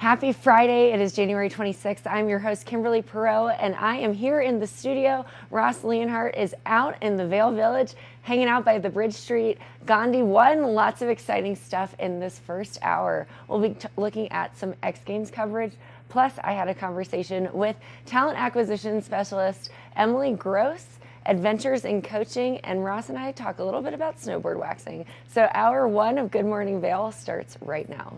Happy Friday. It is January 26th. I'm your host, Kimberly Perot, and I am here in the studio. Ross Leonhardt is out in the Vail Village, hanging out by the Bridge Street Gandhi 1. Lots of exciting stuff in this first hour. We'll be looking at some X Games coverage. Plus, I had a conversation with talent acquisition specialist Emily Gross, adventures in coaching, and Ross and I talk a little bit about snowboard waxing. So hour one of Good Morning Vail starts right now.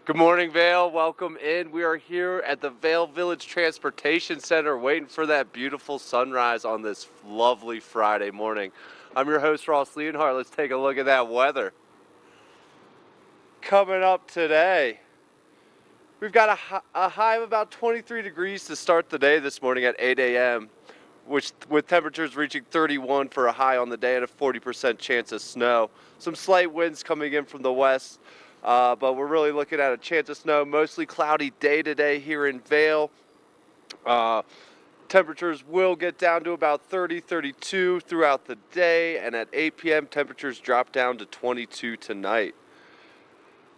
Good morning, Vail. Welcome in. We are here at the Vail Village Transportation Center waiting for that beautiful sunrise on this lovely Friday morning. I'm your host, Ross Leonhardt. Let's take a look at that weather. Coming up today, we've got a high of about 23 degrees to start the day this morning at 8 a.m., which with temperatures reaching 31 for a high on the day and a 40% chance of snow. Some slight winds coming in from the west. But we're really looking at a chance of snow, mostly cloudy day today here in Vail. Temperatures will get down to about 30, 32 throughout the day, and at 8 p.m. temperatures drop down to 22 tonight.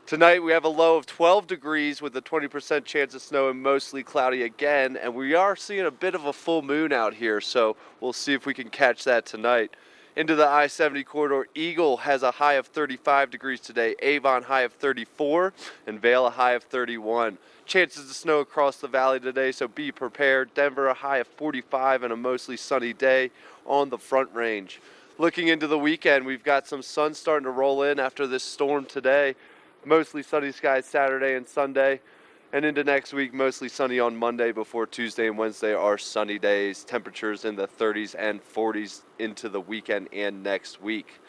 Tonight we have a low of 12 degrees with a 20% chance of snow and mostly cloudy again, and we are seeing a bit of a full moon out here, so we'll see if we can catch that tonight. Into the I-70 corridor, Eagle has a high of 35 degrees today, Avon high of 34, and Vail a high of 31. Chances of snow across the valley today, so be prepared. Denver a high of 45 and a mostly sunny day on the Front Range. Looking into the weekend, we've got some sun starting to roll in after this storm today. Mostly sunny skies Saturday and Sunday. And into next week, mostly sunny on Monday before Tuesday and Wednesday are sunny days. Temperatures in the 30s and 40s into the weekend and next week.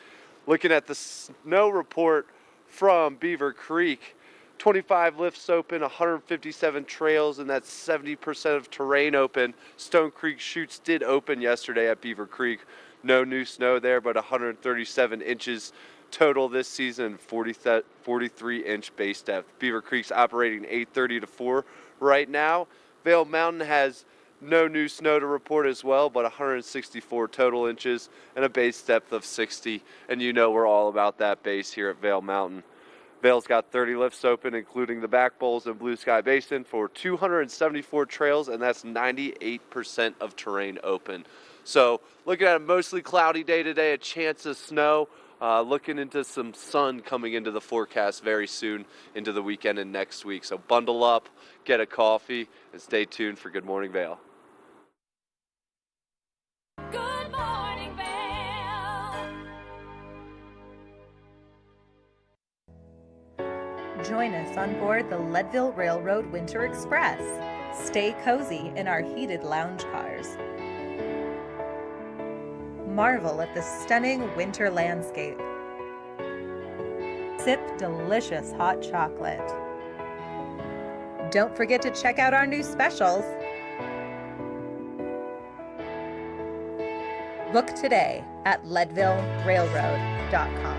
Looking at the snow report from Beaver Creek, 25 lifts open, 157 trails, and that's 70% of terrain open. Stone Creek chutes did open yesterday at Beaver Creek. No new snow there, but 137 inches total this season, 43-inch base depth. Beaver Creek's operating 8:30 to 4 right now. Vail Mountain has no new snow to report as well, but 164 total inches and a base depth of 60. And you know we're all about that base here at Vail Mountain. Vail's got 30 lifts open, including the back bowls and Blue Sky Basin, for 274 trails, and that's 98% of terrain open. So looking at a mostly cloudy day today, a chance of snow. Looking into some sun coming into the forecast very soon into the weekend and next week. So bundle up, get a coffee, and stay tuned for Good Morning Vail. Good Morning Vail. Join us on board the Leadville Railroad Winter Express. Stay cozy in our heated lounge cars. Marvel at the stunning winter landscape. Sip delicious hot chocolate. Don't forget to check out our new specials. Book today at leadvillerailroad.com.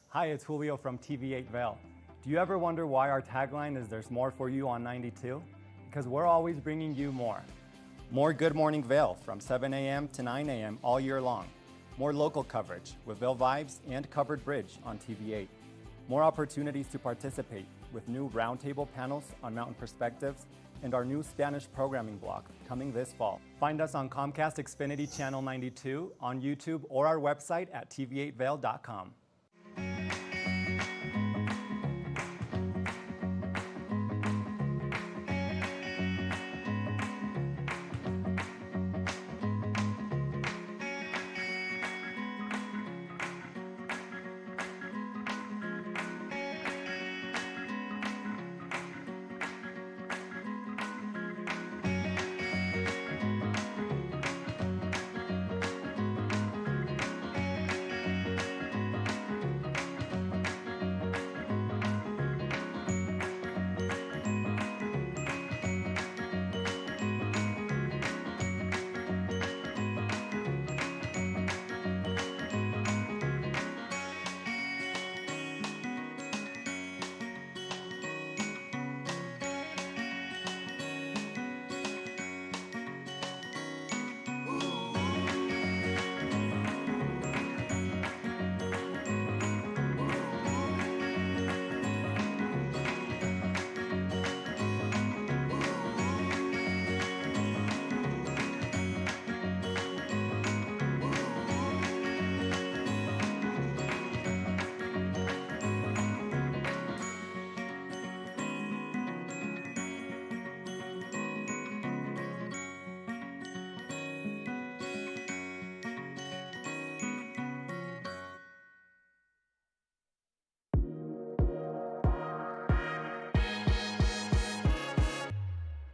Hi, it's Julio from TV8 Vail. Do you ever wonder why our tagline is "There's more for you on 92"? Because we're always bringing you more. More Good Morning Vail from 7 a.m. to 9 a.m. all year long. More local coverage with Vail Vibes and Covered Bridge on TV8. More opportunities to participate with new roundtable panels on mountain perspectives and our new Spanish programming block coming this fall. Find us on Comcast Xfinity Channel 92, on YouTube, or our website at tv8vail.com.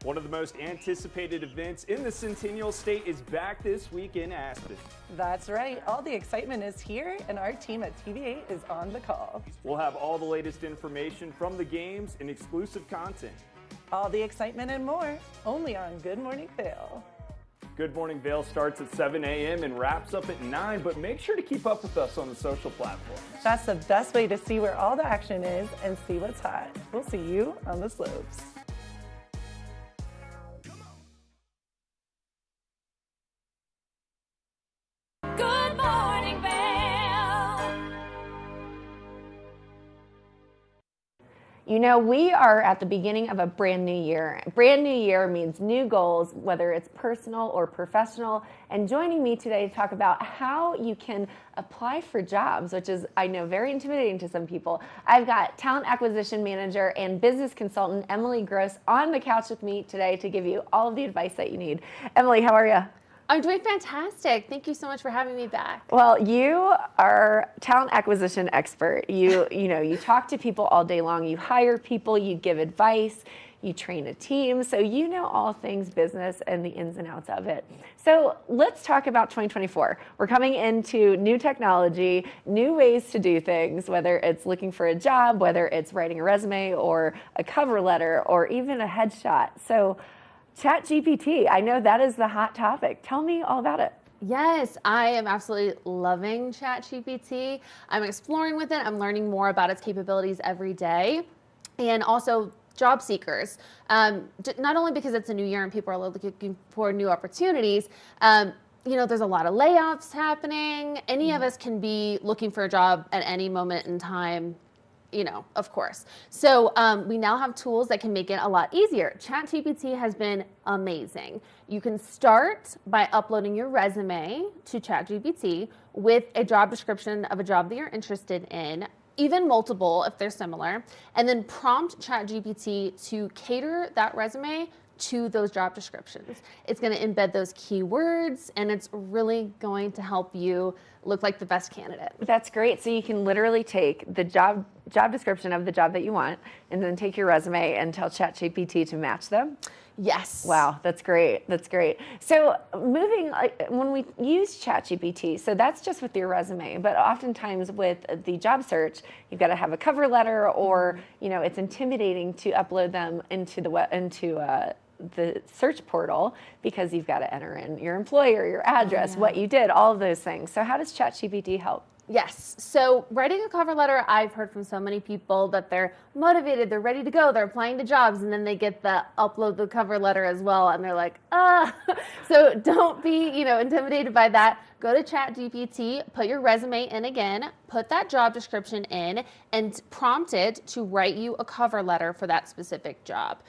One of the most anticipated events in the Centennial State is back this week in Aspen. That's right. All the excitement is here, and our team at TV8 is on the call. We'll have all the latest information from the games and exclusive content. All the excitement and more, only on Good Morning Vail. Good Morning Vail starts at 7 a.m. and wraps up at 9, but make sure to keep up with us on the social platforms. That's the best way to see where all the action is and see what's hot. We'll see you on the slopes. Good morning, Vail. You know, we are at the beginning of a brand new year. Brand new year means new goals, whether it's personal or professional. And joining me today to talk about how you can apply for jobs, which is, I know, very intimidating to some people. I've got talent acquisition manager and business consultant Emily Gross on the couch with me today to give you all of the advice that you need. Emily, how are you? I'm doing fantastic. Thank you so much for having me back. Well, you are talent acquisition expert. You talk to people all day long. You hire people, you give advice, you train a team. So you know all things business and the ins and outs of it. So let's talk about 2024. We're coming into new technology, new ways to do things, whether it's looking for a job, whether it's writing a resume or a cover letter or even a headshot. So ChatGPT, I know that is the hot topic. Tell me all about it. Yes, I am absolutely loving ChatGPT. I'm exploring with it. I'm learning more about its capabilities every day. And also job seekers, not only because it's a new year and people are looking for new opportunities, there's a lot of layoffs happening. Any of us can be looking for a job at any moment in time, of course. So we now have tools that can make it a lot easier. ChatGPT has been amazing. You can start by uploading your resume to ChatGPT with a job description of a job that you're interested in, even multiple if they're similar, and then prompt ChatGPT to cater that resume to those job descriptions. It's going to embed those keywords, and it's really going to help you look like the best candidate. That's great. So you can literally take the job description of the job that you want and then take your resume and tell ChatGPT to match them. Yes. Wow, that's great. That's great. So when we use ChatGPT, so that's just with your resume, but oftentimes with the job search, you've got to have a cover letter, or it's intimidating to upload them into the search portal because you've got to enter in your employer, your address, what you did, all of those things. So how does ChatGPT help? Yes. So writing a cover letter, I've heard from so many people that they're motivated, they're ready to go, they're applying to jobs, and then they get the upload the cover letter as well, and they're like, So don't be, intimidated by that. Go to ChatGPT, put your resume in again, put that job description in, and prompt it to write you a cover letter for that specific job.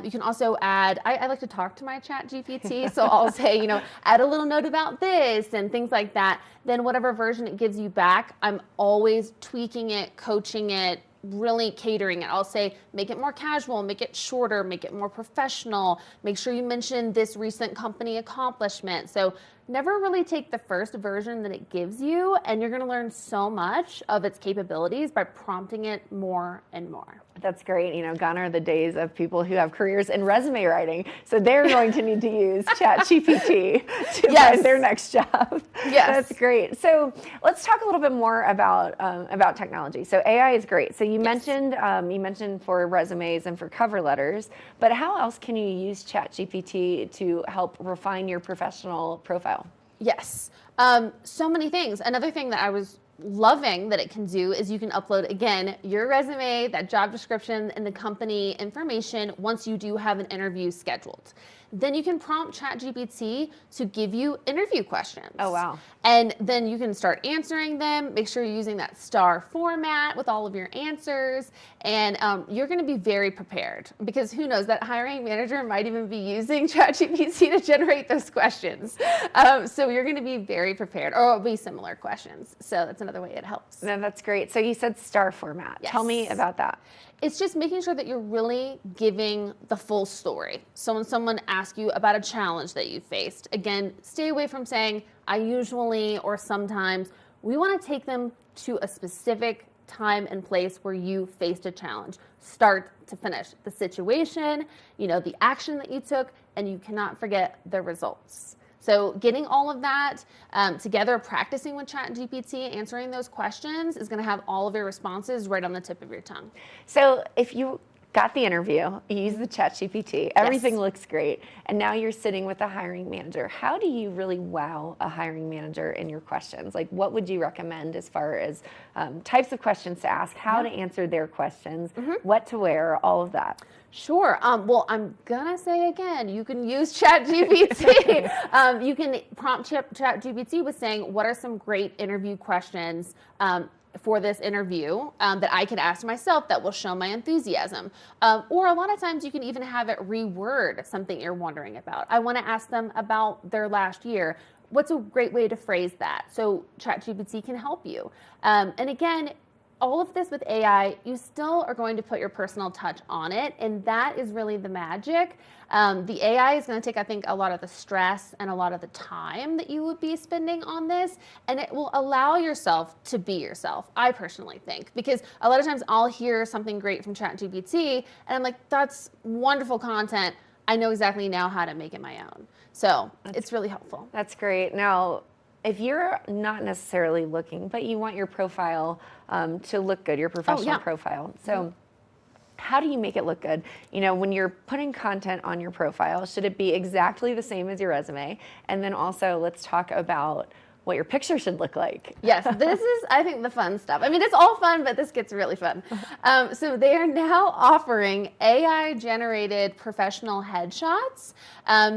You can also add, I like to talk to my ChatGPT, so I'll say, add a little note about this and things like that. Then whatever version it gives you back, I'm always tweaking it, coaching it, really catering it. I'll say, make it more casual, make it shorter, make it more professional. Make sure you mention this recent company accomplishment. So never really take the first version that it gives you, and you're going to learn so much of its capabilities by prompting it more and more. That's great. Gone are the days of people who have careers in resume writing. So they're going to need to use ChatGPT to find their next job. Yes. That's great. So let's talk a little bit more about technology. So AI is great. So you mentioned for resumes and for cover letters, but how else can you use ChatGPT to help refine your professional profile? Yes. So many things. Another thing that I was loving that it can do is you can upload, again, your resume, that job description, and the company information once you do have an interview scheduled. Then you can prompt ChatGPT to give you interview questions. Oh, wow. And then you can start answering them. Make sure you're using that star format with all of your answers. And you're going to be very prepared, because who knows, that hiring manager might even be using ChatGPT to generate those questions. So you're going to be very prepared, or it'll be similar questions. So that's another way it helps. No, that's great. So you said star format. Yes. Tell me about that. It's just making sure that you're really giving the full story. So when someone asks you about a challenge that you faced, again, stay away from saying, I usually or sometimes. We want to take them to a specific time and place where you faced a challenge. Start to finish. The situation, the action that you took, and you cannot forget the results. So getting all of that together, practicing with ChatGPT, answering those questions is going to have all of your responses right on the tip of your tongue. So if you got the interview, you use the ChatGPT, everything looks great, and now you're sitting with a hiring manager. How do you really wow a hiring manager in your questions? Like, what would you recommend as far as types of questions to ask, how to answer their questions, what to wear, all of that? Sure. Well, I'm gonna say again, you can use ChatGPT. You can prompt ChatGPT with saying, what are some great interview questions for this interview that I could ask myself that will show my enthusiasm. Or a lot of times you can even have it reword something you're wondering about. I want to ask them about their last year. What's a great way to phrase that? So ChatGPT can help you. And again, all of this with AI, you still are going to put your personal touch on it, and that is really the magic. The AI is going to take, I think, a lot of the stress and a lot of the time that you would be spending on this, and it will allow yourself to be yourself, I personally think. Because a lot of times I'll hear something great from ChatGPT, and I'm like, that's wonderful content. I know exactly now how to make it my own. So it's really helpful. That's great. Now, if you're not necessarily looking, but you want your profile to look good, your professional profile. So how do you make it look good? When you're putting content on your profile, should it be exactly the same as your resume? And then also let's talk about what your picture should look like. Yes, this is, I think, the fun stuff. I mean, it's all fun, but this gets really fun. So they are now offering AI-generated professional headshots.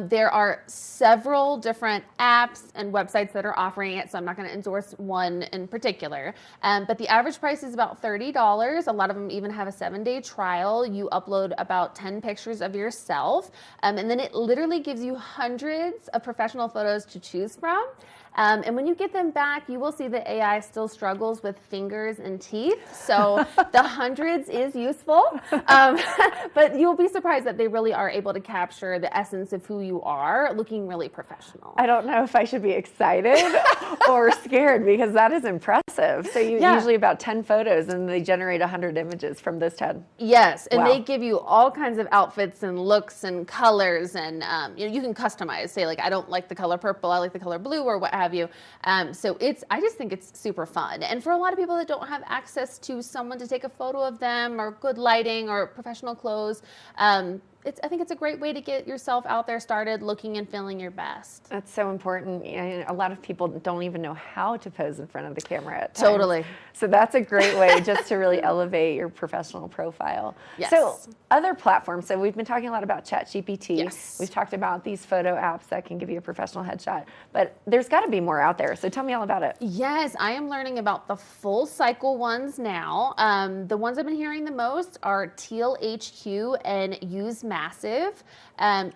There are several different apps and websites that are offering it, so I'm not going to endorse one in particular. But the average price is about $30. A lot of them even have a 7-day trial. You upload about 10 pictures of yourself, and then it literally gives you hundreds of professional photos to choose from. And when you get them back, you will see that AI still struggles with fingers and teeth. So the hundreds is useful. But you'll be surprised that they really are able to capture the essence of who you are, looking really professional. I don't know if I should be excited or scared, because that is impressive. So you usually about 10 photos and they generate 100 images from those 10. Yes, and they give you all kinds of outfits and looks and colors, and you can customize. Say, like, I don't like the color purple, I like the color blue, or what have you. So I just think it's super fun. And for a lot of people that don't have access to someone to take a photo of them, or good lighting, or professional clothes, I think it's a great way to get yourself out there started looking and feeling your best. That's so important. A lot of people don't even know how to pose in front of the camera at times. Totally. So that's a great way just to really elevate your professional profile. Yes. So other platforms. So we've been talking a lot about ChatGPT. Yes. We've talked about these photo apps that can give you a professional headshot. But there's got to be more out there. So tell me all about it. Yes, I am learning about the full cycle ones now. The ones I've been hearing the most are Teal HQ and Use Massive.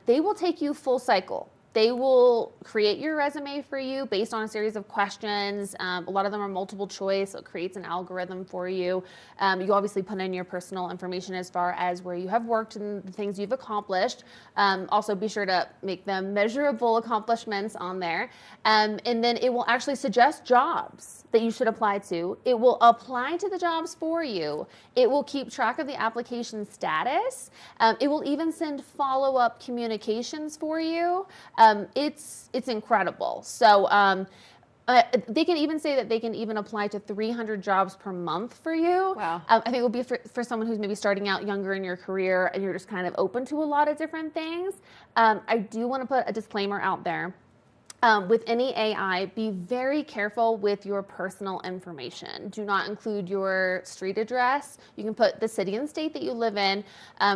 They will take you full cycle. They will create your resume for you based on a series of questions. A lot of them are multiple choice, so it creates an algorithm for you. You obviously put in your personal information as far as where you have worked and the things you've accomplished. Also be sure to make them measurable accomplishments on there. And then it will actually suggest jobs that you should apply to. It will apply to the jobs for you. It will keep track of the application status. It will even send follow-up communications for you. It's incredible. So they can even say that they can even apply to 300 jobs per month for you. Wow. I think it will be for someone who's maybe starting out younger in your career and you're just kind of open to a lot of different things. I do want to put a disclaimer out there. With any AI, be very careful with your personal information. Do not include your street address. You can put the city and state that you live in.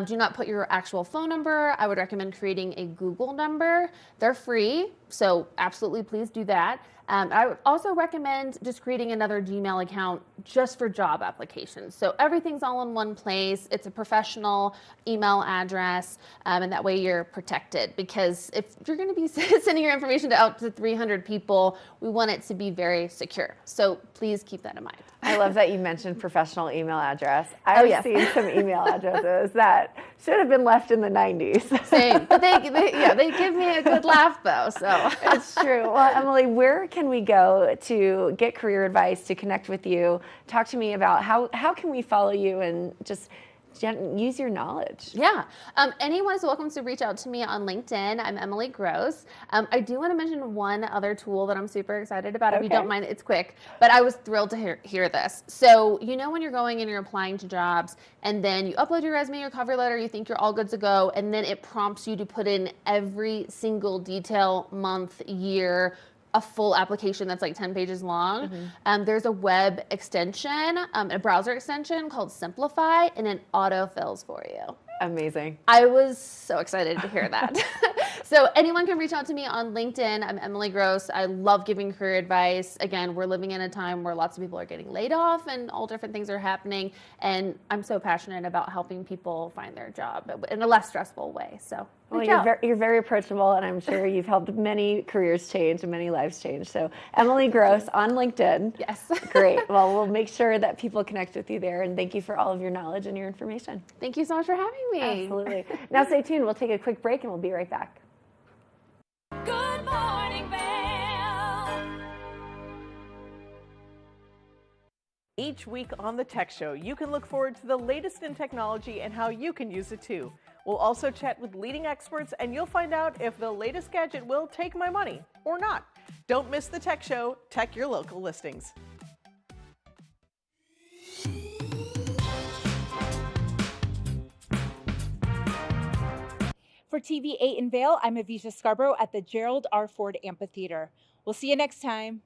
Do not put your actual phone number. I would recommend creating a Google number. They're free, so absolutely please do that. I would also recommend just creating another Gmail account just for job applications. So everything's all in one place. It's a professional email address, and that way you're protected. Because if you're going to be sending your information to out to 300 people, we want it to be very secure. So please keep that in mind. I love that you mentioned professional email address. I've seen some email addresses that should have been left in the 90s. Same, but they give me a good laugh though. So it's true. Well, Emily, where can we go to get career advice, to connect with you? Talk to me about how can we follow you and just use your knowledge. Yeah. Anyone is welcome to reach out to me on LinkedIn. I'm Emily Gross. I do want to mention one other tool that I'm super excited about. If you don't mind, it's quick, but I was thrilled to hear this. So, when you're going and you're applying to jobs and then you upload your resume, your cover letter, you think you're all good to go, and then it prompts you to put in every single detail, month, year, a full application that's like 10 pages long. There's a web extension, a browser extension called Simplify, and it autofills for you. Amazing. I was so excited to hear that. So anyone can reach out to me on LinkedIn. I'm Emily Gross. I love giving career advice. Again, we're living in a time where lots of people are getting laid off and all different things are happening. And I'm so passionate about helping people find their job in a less stressful way. So well, you're very approachable, and I'm sure you've helped many careers change and many lives change. So Emily Gross on LinkedIn. Yes. Great. Well, we'll make sure that people connect with you there. And thank you for all of your knowledge and your information. Thank you so much for having me. Absolutely. Now stay tuned. We'll take a quick break and we'll be right back. Good morning, Vail. Each week on the Tech Show, you can look forward to the latest in technology and how you can use it too. We'll also chat with leading experts, and you'll find out if the latest gadget will take my money or not. Don't miss the Tech Show. Tech your local listings. For TV8 in Vail, I'm Avisha Scarborough at the Gerald R. Ford Amphitheater. We'll see you next time.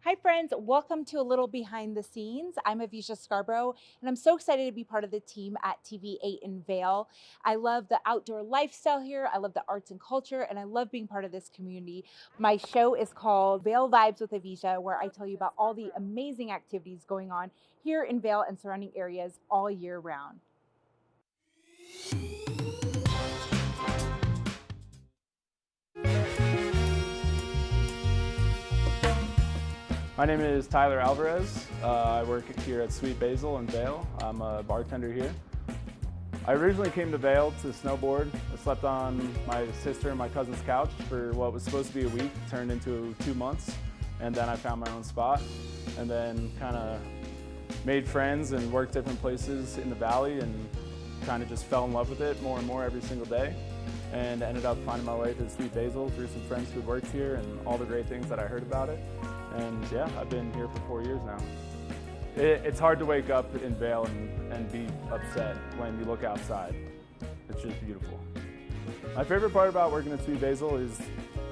Hi friends, welcome to a little behind the scenes. I'm Avisha Scarborough, and I'm so excited to be part of the team at TV8 in Vail. I love the outdoor lifestyle here, I love the arts and culture, and I love being part of this community. My show is called Vail Vibes with Avisha, where I tell you about all the amazing activities going on here in Vail and surrounding areas all year round. My name is Tyler Alvarez. I work here at Sweet Basil in Vail. I'm a bartender here. I originally came to Vail to snowboard. I slept on my sister and my cousin's couch for what was supposed to be a week, turned into 2 months, and then I found my own spot, and then kind of made friends and worked different places in the valley and kind of just fell in love with it more and more every single day, and ended up finding my way to Sweet Basil through some friends who worked here and all the great things that I heard about it. And yeah, I've been here for 4 years now. It's hard to wake up in Vail and be upset when you look outside. It's just beautiful. My favorite part about working at Sweet Basil is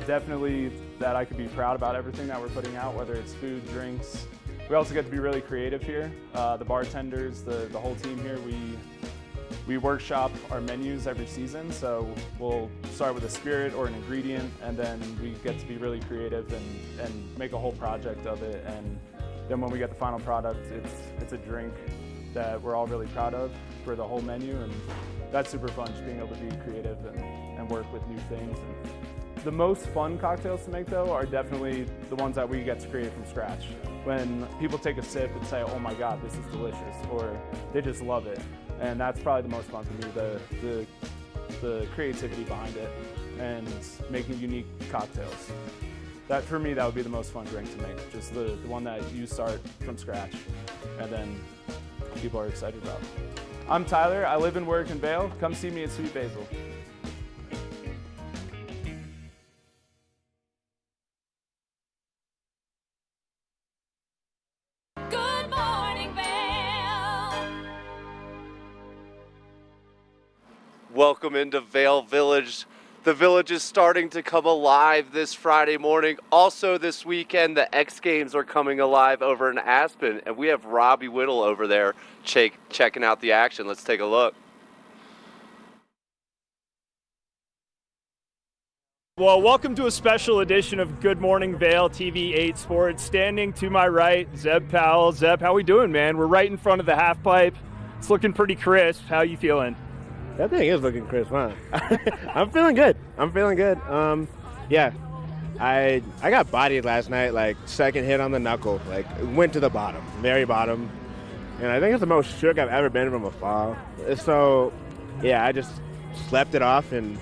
definitely that I could be proud about everything that we're putting out, whether it's food, drinks. We also get to be really creative here. The bartenders, the whole team here, we workshop our menus every season, so we'll start with a spirit or an ingredient, and then we get to be really creative and make a whole project of it. And then when we get the final product, it's a drink that we're all really proud of for the whole menu, and that's super fun, just being able to be creative and work with new things. And the most fun cocktails to make, though, are definitely the ones that we get to create from scratch. When people take a sip and say, oh my God, this is delicious, or they just love it. And that's probably the most fun for me, the creativity behind it and making unique cocktails. That, for me, that would be the most fun drink to make, just the one that you start from scratch and then people are excited about. I'm Tyler, I live and work in Vail. Come see me at Sweet Basil. Good morning, Vail. Welcome into Vail Village. The village is starting to come alive this Friday morning. Also this weekend, the X Games are coming alive over in Aspen, and we have Robbie Whittle over there checking out the action. Let's take a look. Well, welcome to a special edition of Good Morning Vail TV8 Sports. Standing to my right, Zeb Powell. Zeb, how we doing, man? We're right in front of the half pipe. It's looking pretty crisp. How you feeling? That thing is looking crisp, huh? I'm feeling good. Yeah, I got bodied last night, like second hit on the knuckle, like went to the bottom, very bottom. And I think it's the most shook I've ever been from a fall. So, yeah, I just slept it off and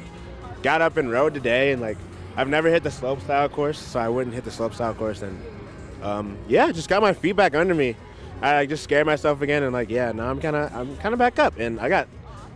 got up and rode today. And like, I've never hit the slopestyle course, so I wouldn't hit the slopestyle course. And yeah, just got my feet back under me. I like, just scared myself again, and like, yeah, now I'm kind of back up, and I got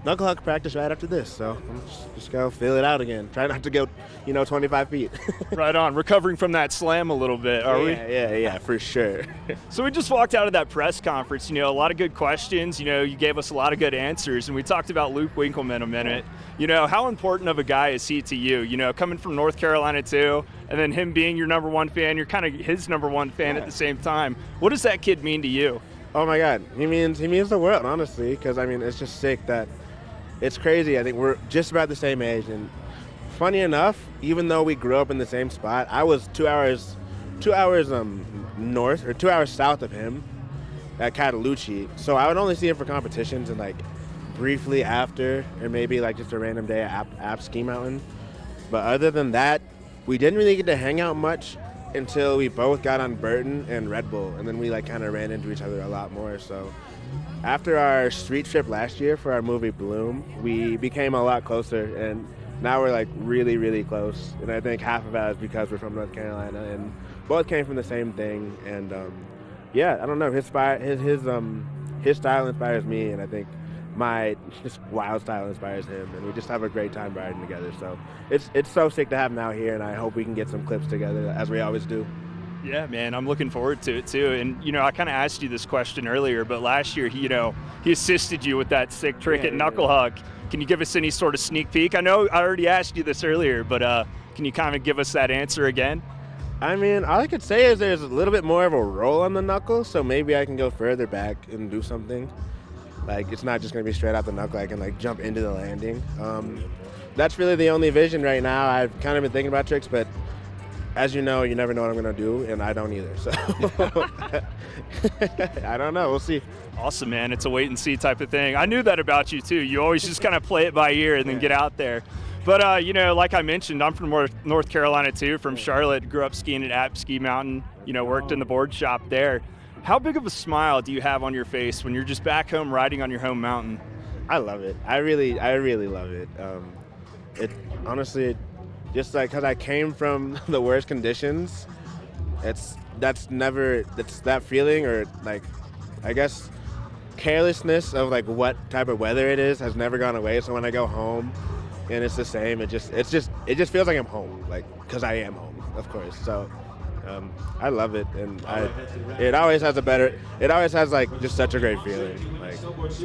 knuckle hug practice right after this, so I'm just gonna feel it out again. Try not to go, 25 feet. Right on. Recovering from that slam a little bit, are we? Yeah, for sure. So we just walked out of that press conference, a lot of good questions. You gave us a lot of good answers, and we talked about Luke Winkleman a minute. How important of a guy is he to you? Coming from North Carolina too, and then him being your number one fan, you're kind of his number one fan at the same time. What does that kid mean to you? Oh my God, he means the world, honestly, because it's just sick that it's crazy. I think we're just about the same age, and funny enough, even though we grew up in the same spot, I was 2 hours north or 2 hours south of him at Catalucci, so I would only see him for competitions and like briefly after, or maybe like just a random day at App Ski Mountain. But other than that, we didn't really get to hang out much until we both got on Burton and Red Bull, and then we like kind of ran into each other a lot more. So after our street trip last year for our movie Bloom, we became a lot closer, and now we're like really, really close. And I think half of that is because we're from North Carolina and both came from the same thing. And yeah, I don't know, his style inspires me, and I think my just wild style inspires him, and we just have a great time riding together. So it's so sick to have him out here, and I hope we can get some clips together as we always do. Yeah, man, I'm looking forward to it too. And I kind of asked you this question earlier, but last year he assisted you with that sick trick at Knuckle Hug. Can you give us any sort of sneak peek? I know I already asked you this earlier, but can you kind of give us that answer again? All I could say is there's a little bit more of a roll on the knuckle, so maybe I can go further back and do something. Like, it's not just going to be straight out the knuckle. I can like jump into the landing. That's really the only vision right now. I've kind of been thinking about tricks, but as you know, you never know what I'm going to do, and I don't either. So I don't know. We'll see. Awesome, man. It's a wait and see type of thing. I knew that about you too. You always just kind of play it by ear and then get out there. But like I mentioned, I'm from North Carolina too, from Charlotte. Grew up skiing at App Ski Mountain. Worked in the board shop there. How big of a smile do you have on your face when you're just back home riding on your home mountain? I love it. I really love it. It honestly, just like because I came from the worst conditions, that's that feeling, or like, I guess carelessness of like what type of weather it is has never gone away. So when I go home and it's the same, it just feels like I'm home, like, because I am home, of course. So I love it, and it always has like just such a great feeling. Like,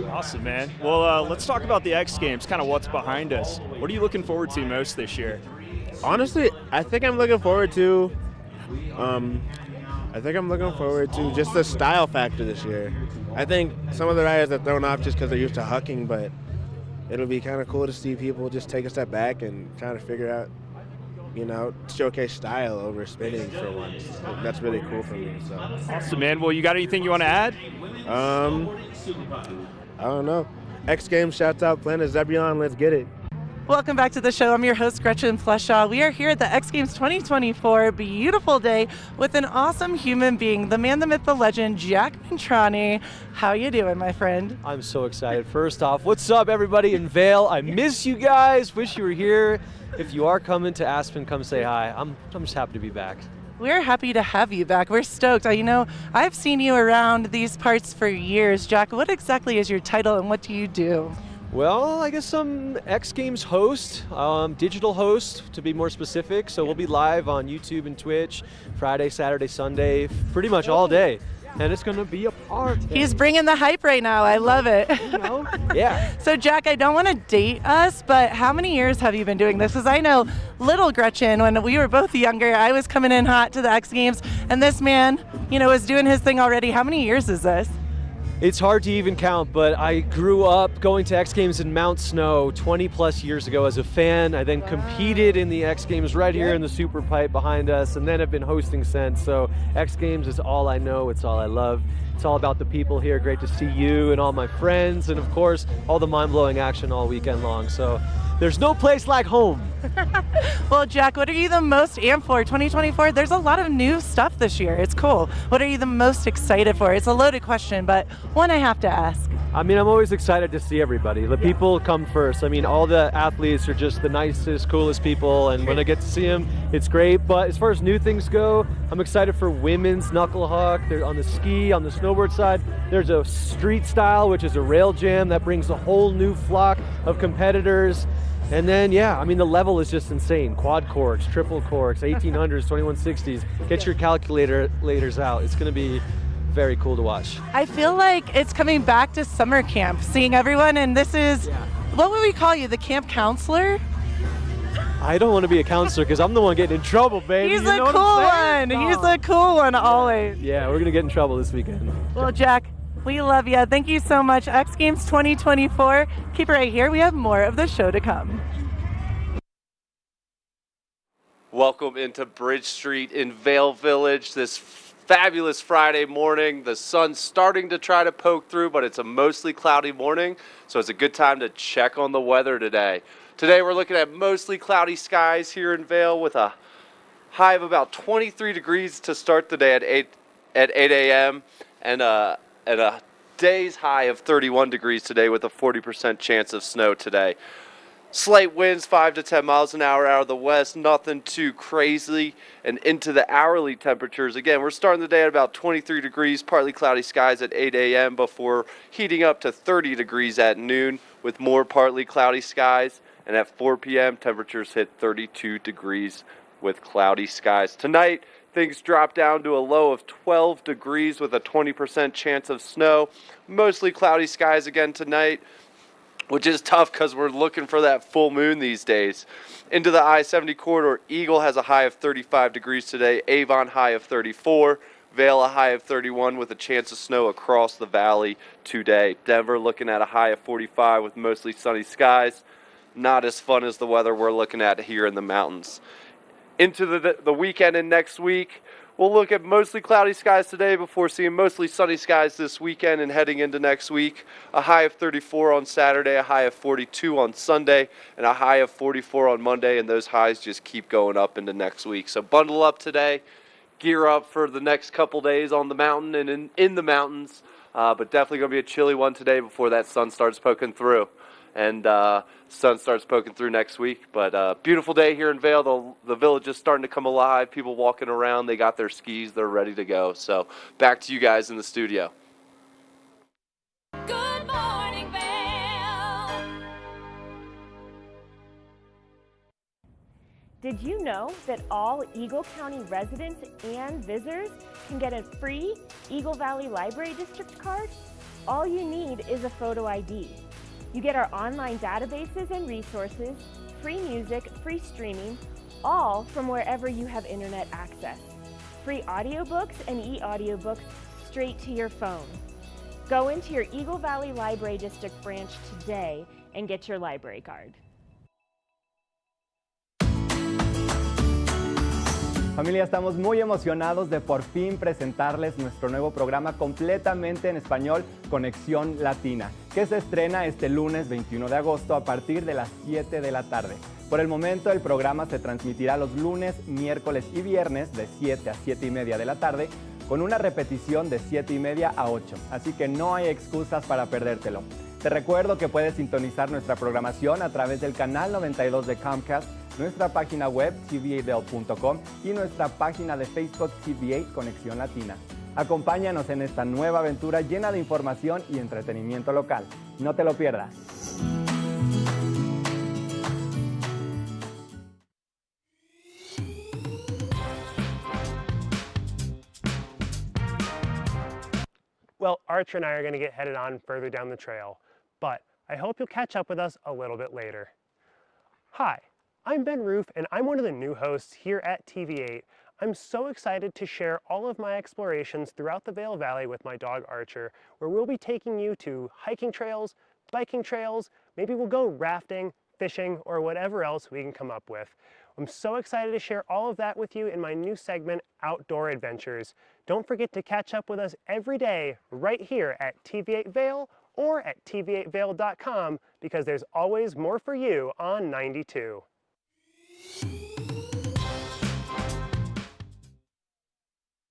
awesome, man. Well, let's talk about the X Games, kind of what's behind us. What are you looking forward to most this year? Honestly, I think I'm looking forward to just the style factor this year. I think some of the riders are thrown off just because they're used to hucking, but it'll be kind of cool to see people just take a step back and kind of figure out, showcase style over spinning for once. That's really cool for me. So awesome, man. Well, you got anything you want to add? I don't know. X Games, shouts out Planet Zebulon. Let's get it. Welcome back to the show. I'm your host, Gretchen Fleshaw. We are here at the X Games 2024. Beautiful day with an awesome human being, the man, the myth, the legend, Jack Ventrani. How you doing, my friend? I'm so excited. First off, what's up, everybody in Vail? I miss you guys. Wish you were here. If you are coming to Aspen, come say hi. I'm just happy to be back. We're happy to have you back. We're stoked. I've seen you around these parts for years. Jack, what exactly is your title and what do you do? Well, I guess I'm X Games host, digital host to be more specific. So we'll be live on YouTube and Twitch Friday, Saturday, Sunday, pretty much all day. And it's going to be a party. He's bringing the hype right now. I love it. Yeah. So, Jack, I don't want to date us, but how many years have you been doing this? Because I know little Gretchen, when we were both younger, I was coming in hot to the X Games, and this man, was doing his thing already. How many years is this? It's hard to even count, but I grew up going to X Games in Mount Snow 20 plus years ago as a fan. I then competed in the X Games right here in the Super Pipe behind us, and then have been hosting since. So X Games is all I know, it's all I love. It's all about the people here. Great to see you and all my friends, and of course, all the mind-blowing action all weekend long. So there's no place like home. Well, Jack, what are you the most amped for 2024? There's a lot of new stuff this year. It's cool. What are you the most excited for? It's a loaded question, but one I have to ask. I mean, I'm always excited to see everybody. The people come first. I mean, all the athletes are just the nicest, coolest people, and when I get to see them, it's great. But as far as new things go, I'm excited for women's knuckle huck. They're on the ski, on the snowboard side. There's a street style, which is a rail jam that brings a whole new flock of competitors. And then, yeah, I mean, the level is just insane. Quad corks, triple corks, 1800s, 2160s. Get your calculators out. It's going to be very cool to watch. I feel like it's coming back to summer camp, seeing everyone, and this is, what would we call you, the camp counselor? I don't want to be a counselor because I'm the one getting in trouble, baby. He's You the know what cool I'm saying? one. He's the cool one always. Yeah, we're going to get in trouble this weekend. Well, Jack, we love you. Thank you so much. X Games 2024. Keep it right here. We have more of the show to come. Welcome into Bridge Street in Vail Village this fabulous Friday morning. The sun's starting to try to poke through, but it's a mostly cloudy morning, so it's a good time to check on the weather today. Today we're looking at mostly cloudy skies here in Vail with a high of about 23 degrees to start the day at 8 a.m. and a day's high of 31 degrees today with a 40% chance of snow today. Slight winds 5 to 10 miles an hour out of the west, nothing too crazy. And into the hourly temperatures, again, we're starting the day at about 23 degrees, partly cloudy skies at 8 a.m. before heating up to 30 degrees at noon with more partly cloudy skies. And at 4 p.m., temperatures hit 32 degrees with cloudy skies. Tonight, things drop down to a low of 12 degrees with a 20% chance of snow. Mostly cloudy skies again tonight, which is tough because we're looking for that full moon these days. Into the I-70 corridor, Eagle has a high of 35 degrees today, Avon high of 34, Vail a high of 31 with a chance of snow across the valley today. Denver looking at a high of 45 with mostly sunny skies. Not as fun as the weather we're looking at here in the mountains. Into the weekend and next week, we'll look at mostly cloudy skies today before seeing mostly sunny skies this weekend and heading into next week. A high of 34 on Saturday, a high of 42 on Sunday, and a high of 44 on Monday, and those highs just keep going up into next week. So bundle up today, gear up for the next couple days on the mountain and in the mountains, but definitely going to be a chilly one today before that sun starts poking through. And sun starts poking through next week. But beautiful day here in Vail. The village is starting to come alive. People walking around. They got their skis. They're ready to go. So back to you guys in the studio. Good morning, Vail. Did you know that all Eagle County residents and visitors can get a free Eagle Valley Library District card? All you need is a photo ID. You get our online databases and resources, free music, free streaming, all from wherever you have internet access. Free audiobooks and e-audiobooks straight to your phone. Go into your Eagle Valley Library District branch today and get your library card. Familia, estamos muy emocionados de por fin presentarles nuestro nuevo programa completamente en español, Conexión Latina, que se estrena este lunes 21 de agosto a partir de las 7 de la tarde. Por el momento, el programa se transmitirá los lunes, miércoles y viernes de 7 a 7 y media de la tarde, con una repetición de 7 y media a 8, así que no hay excusas para perdértelo. Te recuerdo que puedes sintonizar nuestra programación a través del canal 92 de Comcast, nuestra página web tv8vail.com y nuestra página de Facebook TV8 Conexión Latina. Acompáñanos en esta nueva aventura llena de información y entretenimiento local. No te lo pierdas. Well, Archer and I are going to get headed on further down the trail, but I hope you'll catch up with us a little bit later. Hi, I'm Ben Roof, and I'm one of the new hosts here at TV8. I'm so excited to share all of my explorations throughout the Vail Valley with my dog Archer, where we'll be taking you to hiking trails, biking trails, maybe we'll go rafting, fishing, or whatever else we can come up with. I'm so excited to share all of that with you in my new segment, Outdoor Adventures. Don't forget to catch up with us every day right here at TV8 Vail or at tv8vail.com because there's always more for you on 92.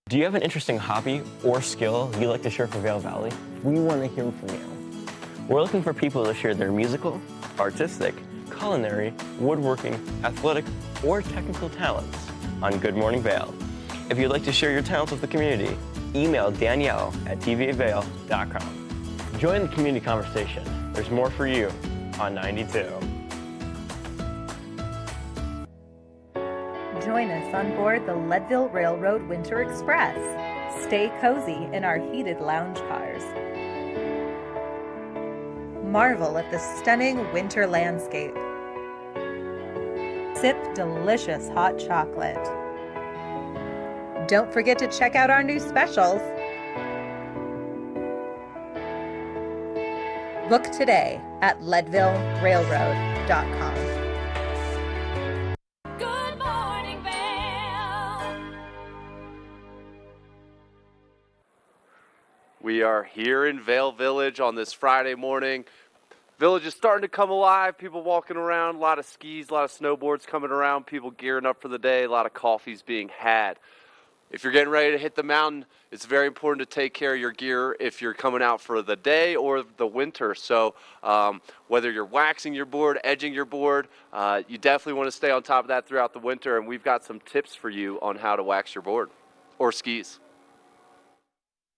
Do you have an interesting hobby or skill you'd like to share for Vail Valley? We want to hear from you. We're looking for people to share their musical, artistic, culinary, woodworking, athletic, or technical talents on Good Morning Vail. If you'd like to share your talents with the community, email Danielle at tvavail.com. Join the community conversation. There's more for you on 92. Join us on board the Leadville Railroad Winter Express. Stay cozy in our heated lounge cars. Marvel at the stunning winter landscape. Sip delicious hot chocolate. Don't forget to check out our new specials. Book today at leadvillerailroad.com. Good morning, Vail. We are here in Vail Village on this Friday morning. Village is starting to come alive. People walking around, a lot of skis, a lot of snowboards coming around, people gearing up for the day, a lot of coffees being had. If you're getting ready to hit the mountain, it's very important to take care of your gear if you're coming out for the day or the winter. So whether you're waxing your board, edging your board, you definitely want to stay on top of that throughout the winter. And we've got some tips for you on how to wax your board or skis.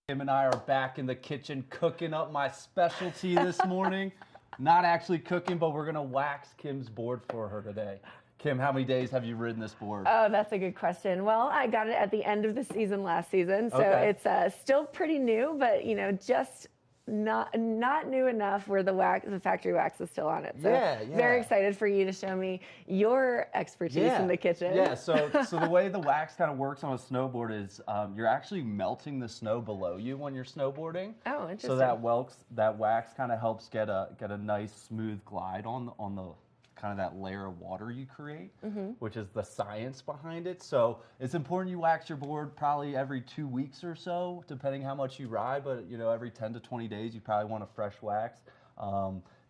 Kim and I are back in the kitchen cooking up my specialty this morning. Not actually cooking, but we're gonna wax Kim's board for her today. Kim, how many days have you ridden this board? Oh, that's a good question. Well, I got it at the end of the season last season, so Okay. it's still pretty new, but just not new enough where the factory wax is still on it. So Yeah. very excited for you to show me your expertise in the kitchen. Yeah, so the way the wax kind of works on a snowboard is you're actually melting the snow below you when you're snowboarding. Oh, interesting. So that wax kind of helps get a nice smooth glide on the kind of that layer of water you create, which is the science behind it. So it's important you wax your board probably every 2 weeks or so, depending how much you ride, but every 10 to 20 days you probably want a fresh wax.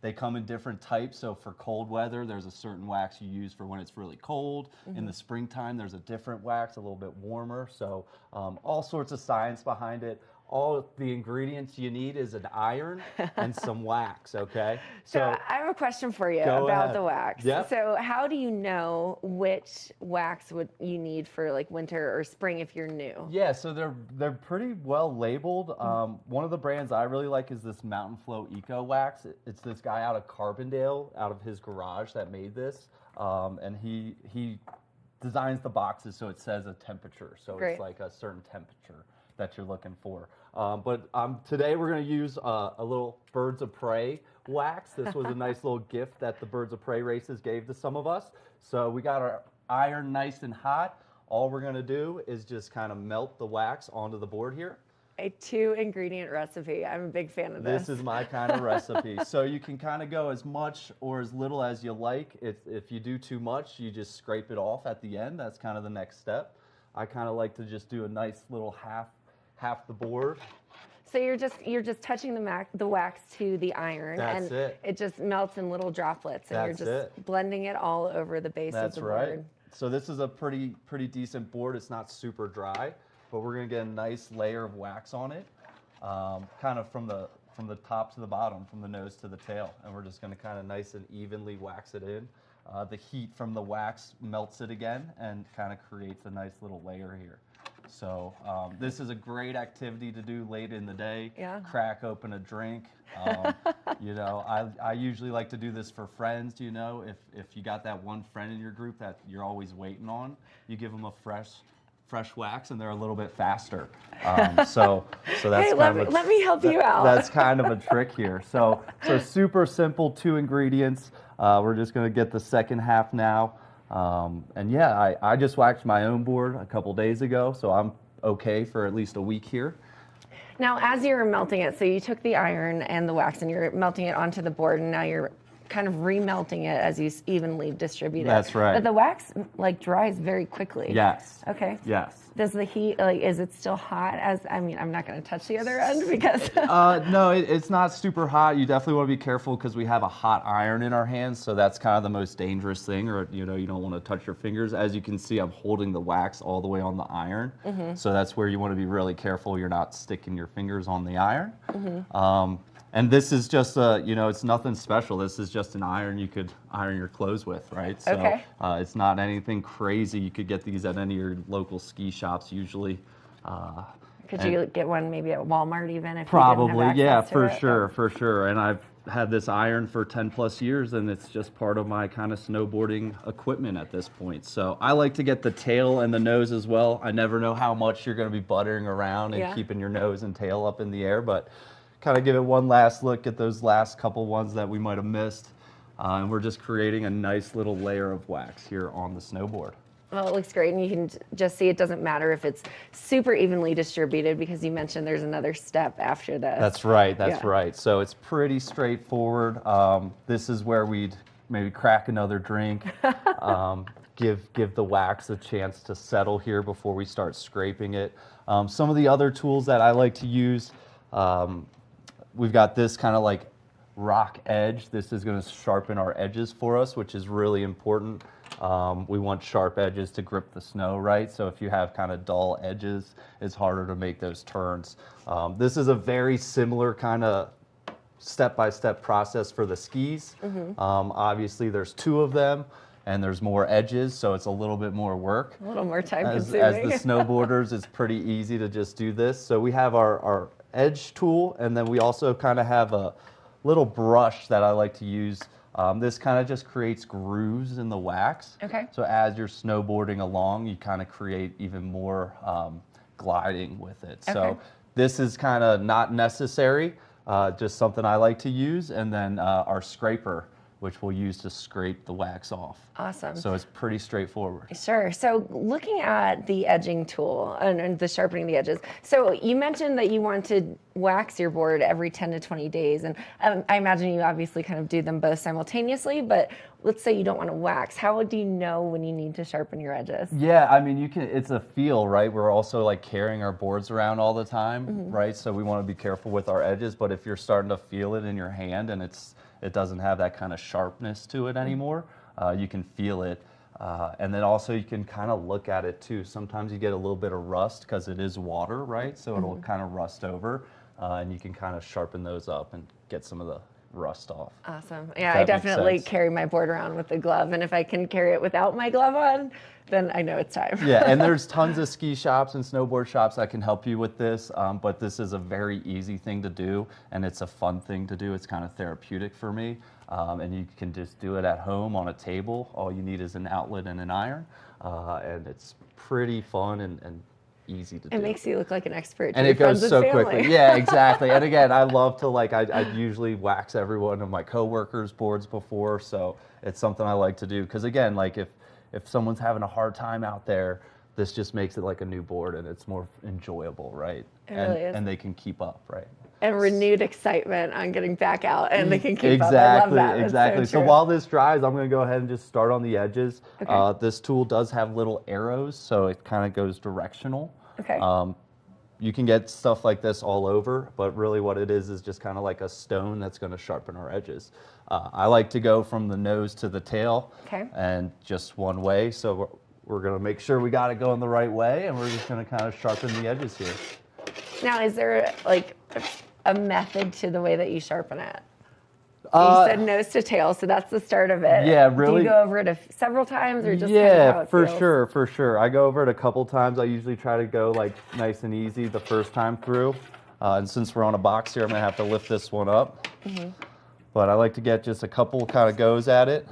They come in different types, so for cold weather, there's a certain wax you use for when it's really cold. In the springtime, there's a different wax, a little bit warmer, so all sorts of science behind it. All the ingredients you need is an iron and some wax, okay? So I have a question for you Go about ahead. the wax. Yep. So how do you know which wax you need for like winter or spring if you're new? Yeah, so they're pretty well labeled. One of the brands I really like is this Mountain Flow Eco Wax. It's this guy out of Carbondale, out of his garage, that made this, and he designs the boxes so it says a temperature, so Great. it's like a certain temperature that you're looking for. But today we're going to use a little Birds of Prey wax. This was a nice little gift that the Birds of Prey races gave to some of us. So we got our iron nice and hot. All we're going to do is just kind of melt the wax onto the board here. A 2-ingredient recipe. I'm a big fan of this. This is my kind of recipe. So you can kind of go as much or as little as you like. If you do too much, you just scrape it off at the end. That's kind of the next step. I kind of like to just do a nice little half the board. So you're just touching the wax to the iron, That's and it. just melts in little droplets, and That's you're just blending it all over the base That's of the right. board. So this is a pretty decent board. It's not super dry, but we're gonna get a nice layer of wax on it, kind of from the top to the bottom, from the nose to the tail, and we're just gonna kind of nice and evenly wax it in. The heat from the wax melts it again and kind of creates a nice little layer here. So this is a great activity to do late in the day. Yeah. Crack open a drink. I usually like to do this for friends. If you got that one friend in your group that you're always waiting on, you give them a fresh wax, and they're a little bit faster. So that's Hey, let me help you out. That's kind of a trick here. So super simple, 2 ingredients. We're just gonna get the second half now. I just waxed my own board a couple days ago, so I'm okay for at least a week here. Now, as you're melting it, so you took the iron and the wax and you're melting it onto the board, and now you're kind of remelting it as you evenly distribute it. That's right. But the wax like dries very quickly. Yes. Okay. Yes. Does the heat, like, is it still hot? I mean, I'm not going to touch the other end because. No, it's not super hot. You definitely want to be careful because we have a hot iron in our hands, so that's kind of the most dangerous thing, or you don't want to touch your fingers. As you can see, I'm holding the wax all the way on the iron, so that's where you want to be really careful you're not sticking your fingers on the iron. And this is just it's nothing special. This is just an iron you could iron your clothes with, right? So Okay. it's not anything crazy. You could get these at any of your local ski shops usually. Could you get one maybe at Walmart even if Probably, you didn't have yeah, access to it? for sure. And I've had this iron for 10 plus years, and it's just part of my kind of snowboarding equipment at this point. So I like to get the tail and the nose as well. I never know how much you're going to be buttering around and keeping your nose and tail up in the air, but kind of give it one last look at those last couple ones that we might have missed. And we're just creating a nice little layer of wax here on the snowboard. Well, it looks great, and you can just see it doesn't matter if it's super evenly distributed because you mentioned there's another step after this. That's right, that's right. So it's pretty straightforward. This is where we'd maybe crack another drink, give the wax a chance to settle here before we start scraping it. Some of the other tools that I like to use, we've got this kind of like rock edge. This is going to sharpen our edges for us, which is really important. We want sharp edges to grip the snow, right? So if you have kind of dull edges, it's harder to make those turns. This is a very similar kind of step-by-step process for the skis. Obviously, there's 2 of them, and there's more edges, so it's a little bit more work. A little more time consuming. As the snowboarders, it's pretty easy to just do this. So we have our edge tool, and then we also kind of have a little brush that I like to use. This kind of just creates grooves in the wax. Okay. So as you're snowboarding along, you kind of create even more gliding with it. Okay. So this is kind of not necessary, just something I like to use. And then our scraper, which we'll use to scrape the wax off. Awesome. So it's pretty straightforward. Sure. So looking at the edging tool and the sharpening the edges, so you mentioned that you want to wax your board every 10 to 20 days. And I imagine you obviously kind of do them both simultaneously, but let's say you don't want to wax. How do you know when you need to sharpen your edges? Yeah, I mean, it's a feel, right? We're also like carrying our boards around all the time, right? So we want to be careful with our edges, but if you're starting to feel it in your hand and it doesn't have that kind of sharpness to it anymore, you can feel it. And then also you can kind of look at it too. Sometimes you get a little bit of rust because it is water, right? So it'll kind of rust over, and you can kind of sharpen those up and get some of the rust off. Awesome. Yeah, I definitely carry my board around with a glove, and if I can carry it without my glove on, then I know it's time. Yeah, and there's tons of ski shops and snowboard shops that can help you with this, but this is a very easy thing to do, and it's a fun thing to do. It's kind of therapeutic for me, and you can just do it at home on a table. All you need is an outlet and an iron, and it's pretty fun and easy to do. It makes you look like an expert. And it goes so quickly. Yeah, exactly. And again, I love to I usually wax every one of my coworkers' boards before, so it's something I like to do. Because again, like if someone's having a hard time out there, this just makes it like a new board and it's more enjoyable, right? It really is. And they can keep up, right? And renewed excitement on getting back out, and they can keep exactly, up. I love that. Exactly. That's So true. while this dries, I'm going to go ahead and just start on the edges. Okay. This tool does have little arrows, so it kind of goes directional. Okay. You can get stuff like this all over, but really what it is just kind of like a stone that's going to sharpen our edges. I like to go from the nose to the tail, and just one way. So we're going to make sure we got it going the right way, and we're just going to kind of sharpen the edges here. Now, is there like a method to the way that you sharpen it? You said nose to tail, so that's the start of it. Yeah, really. Do you go over it several times, or just kind of how it for feels? for sure. I go over it a couple times. I usually try to go like nice and easy the first time through. And since we're on a box here, I'm gonna have to lift this one up. But I like to get just a couple kind of goes at it.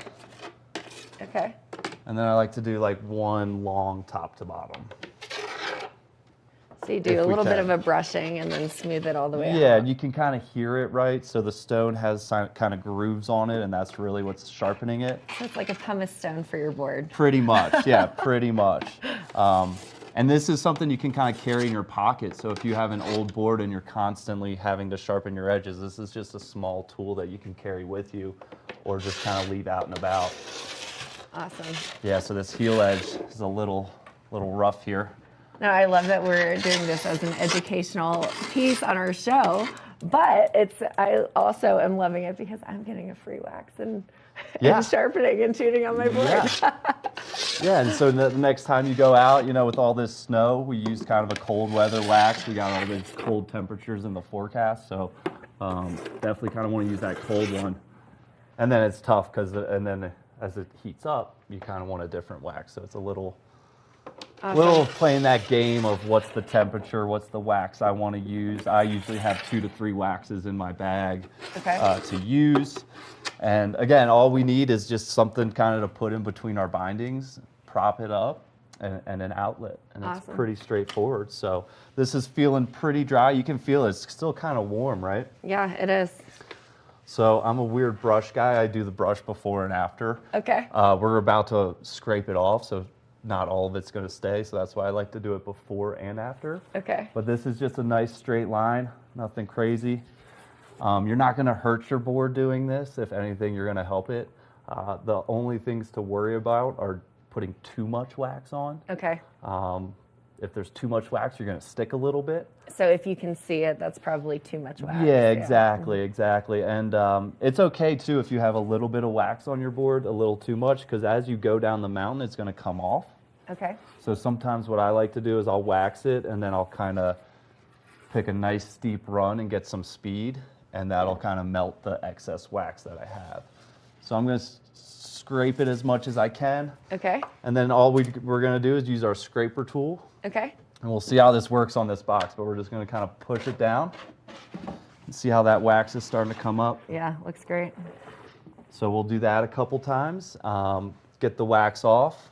Okay. And then I like to do like one long top to bottom. So you do a little bit of a brushing and then smooth it all the way out. Yeah, and you can kind of hear it, right? So the stone has kind of grooves on it, and that's really what's sharpening it. So it's like a pumice stone for your board. Pretty much, yeah, pretty much. And this is something you can kind of carry in your pocket. So if you have an old board and you're constantly having to sharpen your edges, this is just a small tool that you can carry with you. or just kind of leave out and about. Awesome. Yeah, so this heel edge is a little rough here. No, I love that we're doing this as an educational piece on our show, but I also am loving it because I'm getting a free wax and sharpening and tuning on my board. Yeah, and so the next time you go out, with all this snow, we use kind of a cold weather wax. We got all these cold temperatures in the forecast, so definitely kind of want to use that cold one. And then it's tough and then as it heats up, you kind of want a different wax. So it's a little playing that game of what's the temperature, what's the wax I want to use. I usually have 2 to 3 waxes in my bag to use. And again, all we need is just something kind of to put in between our bindings, prop it up, and an outlet. And it's pretty straightforward. So this is feeling pretty dry. You can feel it's still kind of warm, right? Yeah, it is. So I'm a weird brush guy. I do the brush before and after. Okay. We're about to scrape it off, so not all of it's going to stay. So that's why I like to do it before and after. Okay. But this is just a nice straight line, nothing crazy. You're not going to hurt your board doing this. If anything, you're going to help it. The only things to worry about are putting too much wax on. Okay. If there's too much wax, you're going to stick a little bit. So if you can see it, that's probably too much wax. Yeah, exactly. And it's okay too if you have a little bit of wax on your board, a little too much, because as you go down the mountain, it's going to come off. Okay. So sometimes what I like to do is I'll wax it and then I'll kind of pick a nice steep run and get some speed, and that'll kind of melt the excess wax that I have. So I'm going to scrape it as much as I can. Okay. And then all we're going to do is use our scraper tool. Okay. And we'll see how this works on this box, but we're just going to kind of push it down and see how that wax is starting to come up. Yeah, looks great. So we'll do that a couple times. Get the wax off,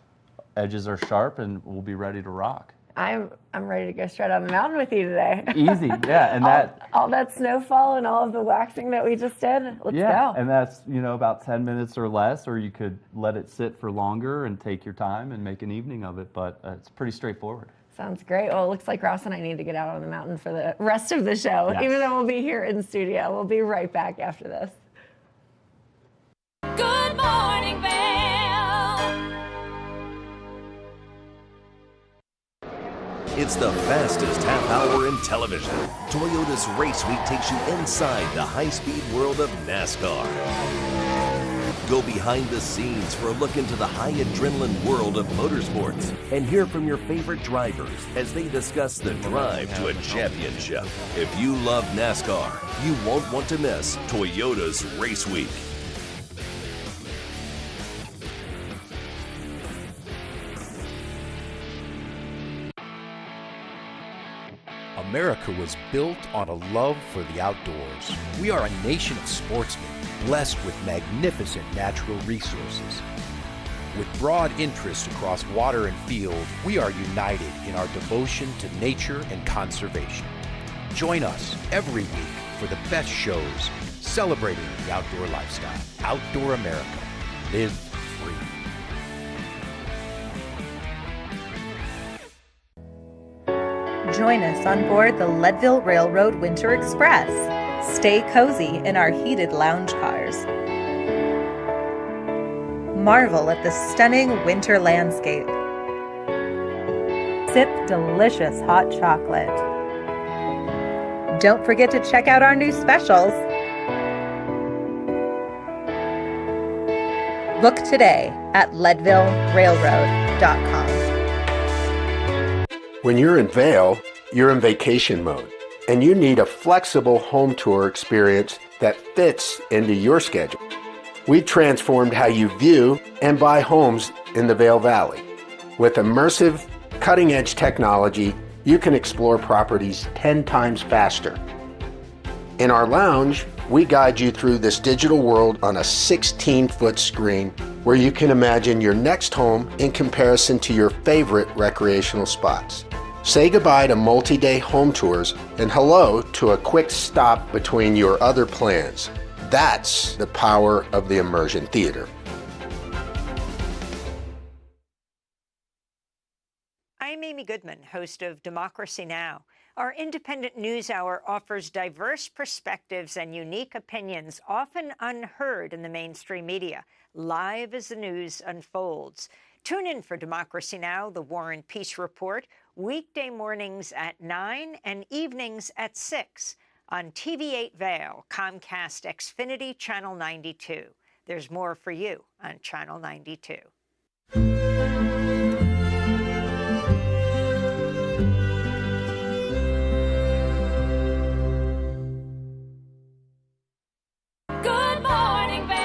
edges are sharp, and we'll be ready to rock. I'm ready to go straight on the mountain with you today. Easy, yeah, and all that snowfall and all of the waxing that we just did. Let's go. And that's about 10 minutes or less, or you could let it sit for longer and take your time and make an evening of it. But it's pretty straightforward. Sounds great. Well, it looks like Ross and I need to get out on the mountain for the rest of the show, even though we'll be here in studio. We'll be right back after this. Good morning, Vail. It's the fastest half hour in television. Toyota's Race Week takes you inside the high-speed world of NASCAR. Go behind the scenes for a look into the high adrenaline world of motorsports and hear from your favorite drivers as they discuss the drive to a championship. If you love NASCAR, you won't want to miss Toyota's Race Week. America was built on a love for the outdoors. We are a nation of sportsmen, blessed with magnificent natural resources. With broad interests across water and field, we are united in our devotion to nature and conservation. Join us every week for the best shows celebrating the outdoor lifestyle. Outdoor America. Live free. Join us on board the Leadville Railroad Winter Express. Stay cozy in our heated lounge cars. Marvel at the stunning winter landscape. Sip delicious hot chocolate. Don't forget to check out our new specials. Book today at leadvillerailroad.com. When you're in Vail, you're in vacation mode, and you need a flexible home tour experience that fits into your schedule. We've transformed how you view and buy homes in the Vail Valley. With immersive, cutting-edge technology, you can explore properties 10 times faster. In our lounge, we guide you through this digital world on a 16-foot screen where you can imagine your next home in comparison to your favorite recreational spots. Say goodbye to multi-day home tours and hello to a quick stop between your other plans. That's the power of the immersion theater. I'm Amy Goodman, host of Democracy Now! Our independent news hour offers diverse perspectives and unique opinions, often unheard in the mainstream media, live as the news unfolds. Tune in for Democracy Now!, the War and Peace Report, weekday mornings at 9 and evenings at 6 on TV8 Vail, Comcast Xfinity Channel 92. There's more for you on Channel 92. Good morning, Vail.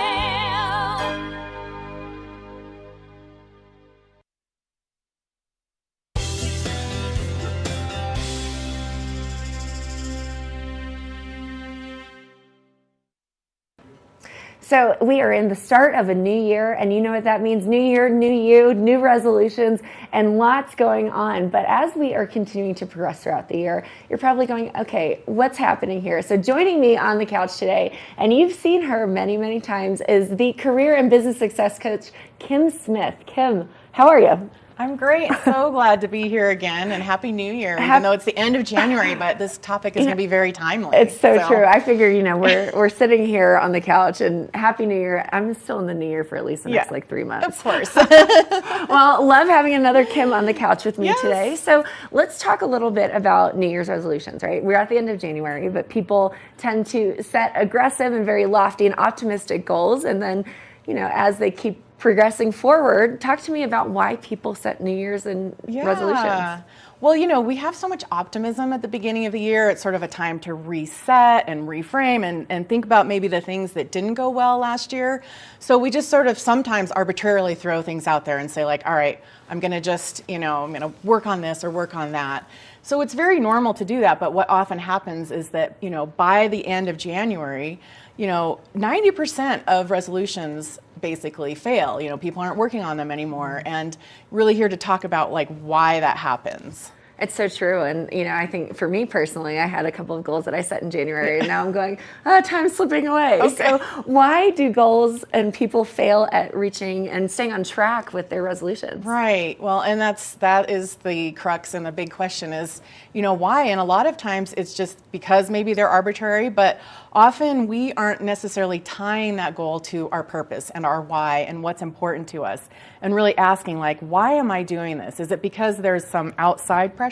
So we are in the start of a new year, and you know what that means. New year, new you, new resolutions, and lots going on. But as we are continuing to progress throughout the year, you're probably going, okay, what's happening here? So joining me on the couch today, and you've seen her many, many times, is the career and business success coach, Kim Smith. Kim, how are you? I'm great. So glad to be here again, and Happy New Year. Even though it's the end of January, but this topic is going to be very timely. It's so true. I figure, we're sitting here on the couch, and Happy New Year. I'm still in the new year for at least the next 3 months. Of course. Well, love having another Kim on the couch with me today. So let's talk a little bit about New Year's resolutions, right? We're at the end of January, but people tend to set aggressive and very lofty and optimistic goals, and then, as they keep progressing forward, talk to me about why people set New Year's and resolutions. Well, we have so much optimism at the beginning of the year. It's sort of a time to reset and reframe and think about maybe the things that didn't go well last year. So we just sort of sometimes arbitrarily throw things out there and say like, all right, I'm going to just, I'm going to work on this or work on that. So it's very normal to do that. But what often happens is that, by the end of January, 90% of resolutions basically fail. People aren't working on them anymore, and really here to talk about like why that happens. It's so true. And, I think for me personally, I had a couple of goals that I set in January, and now I'm going, time's slipping away. Okay. So why do goals and people fail at reaching and staying on track with their resolutions? Right. Well, and that is the crux, and the big question is, why? And a lot of times it's just because maybe they're arbitrary, but often we aren't necessarily tying that goal to our purpose and our why and what's important to us, and really asking like, why am I doing this? Is it because there's some outside pressure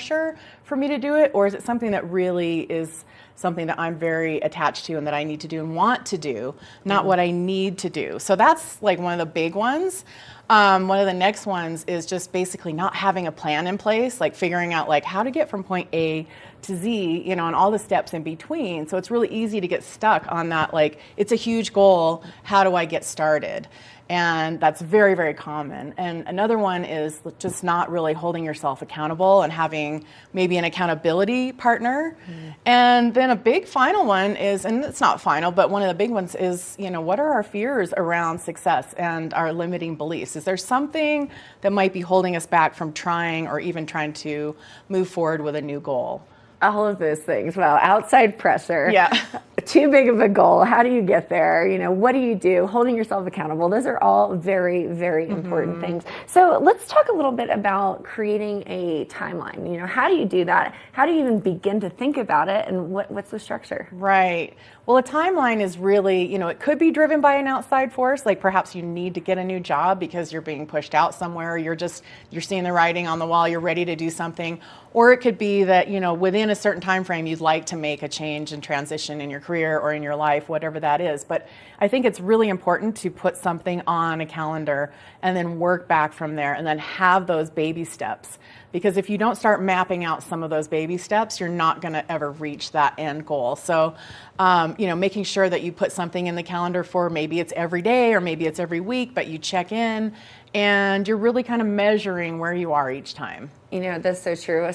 for me to do it, or is it something that really is something that I'm very attached to and that I need to do and want to do, not what I need to do? So that's like one of the big ones. One of the next ones is just basically not having a plan in place, like figuring out like how to get from point A to Z, and all the steps in between. So it's really easy to get stuck on that, like it's a huge goal, how do I get started? And that's very, very common. And another one is just not really holding yourself accountable and having maybe an accountability partner. And then a big final one is, and it's not final, but one of the big ones is, what are our fears around success and our limiting beliefs? Is there something that might be holding us back from trying or even trying to move forward with a new goal? All of those things. Well, outside pressure. Yeah. Too big of a goal. How do you get there? What do you do? Holding yourself accountable. Those are all very, very important things. So let's talk a little bit about creating a timeline. How do you do that? How do you even begin to think about it? And what's the structure? Right. Well, a timeline is really, it could be driven by an outside force, like perhaps you need to get a new job because you're being pushed out somewhere, you're seeing the writing on the wall, you're ready to do something. Or it could be that, within a certain time frame, you'd like to make a change and transition in your career or in your life, whatever that is. But I think it's really important to put something on a calendar and then work back from there and then have those baby steps. Because if you don't start mapping out some of those baby steps, you're not going to ever reach that end goal. So, making sure that you put something in the calendar for maybe it's every day or maybe it's every week, but you check in and you're really kind of measuring where you are each time. That's so true. A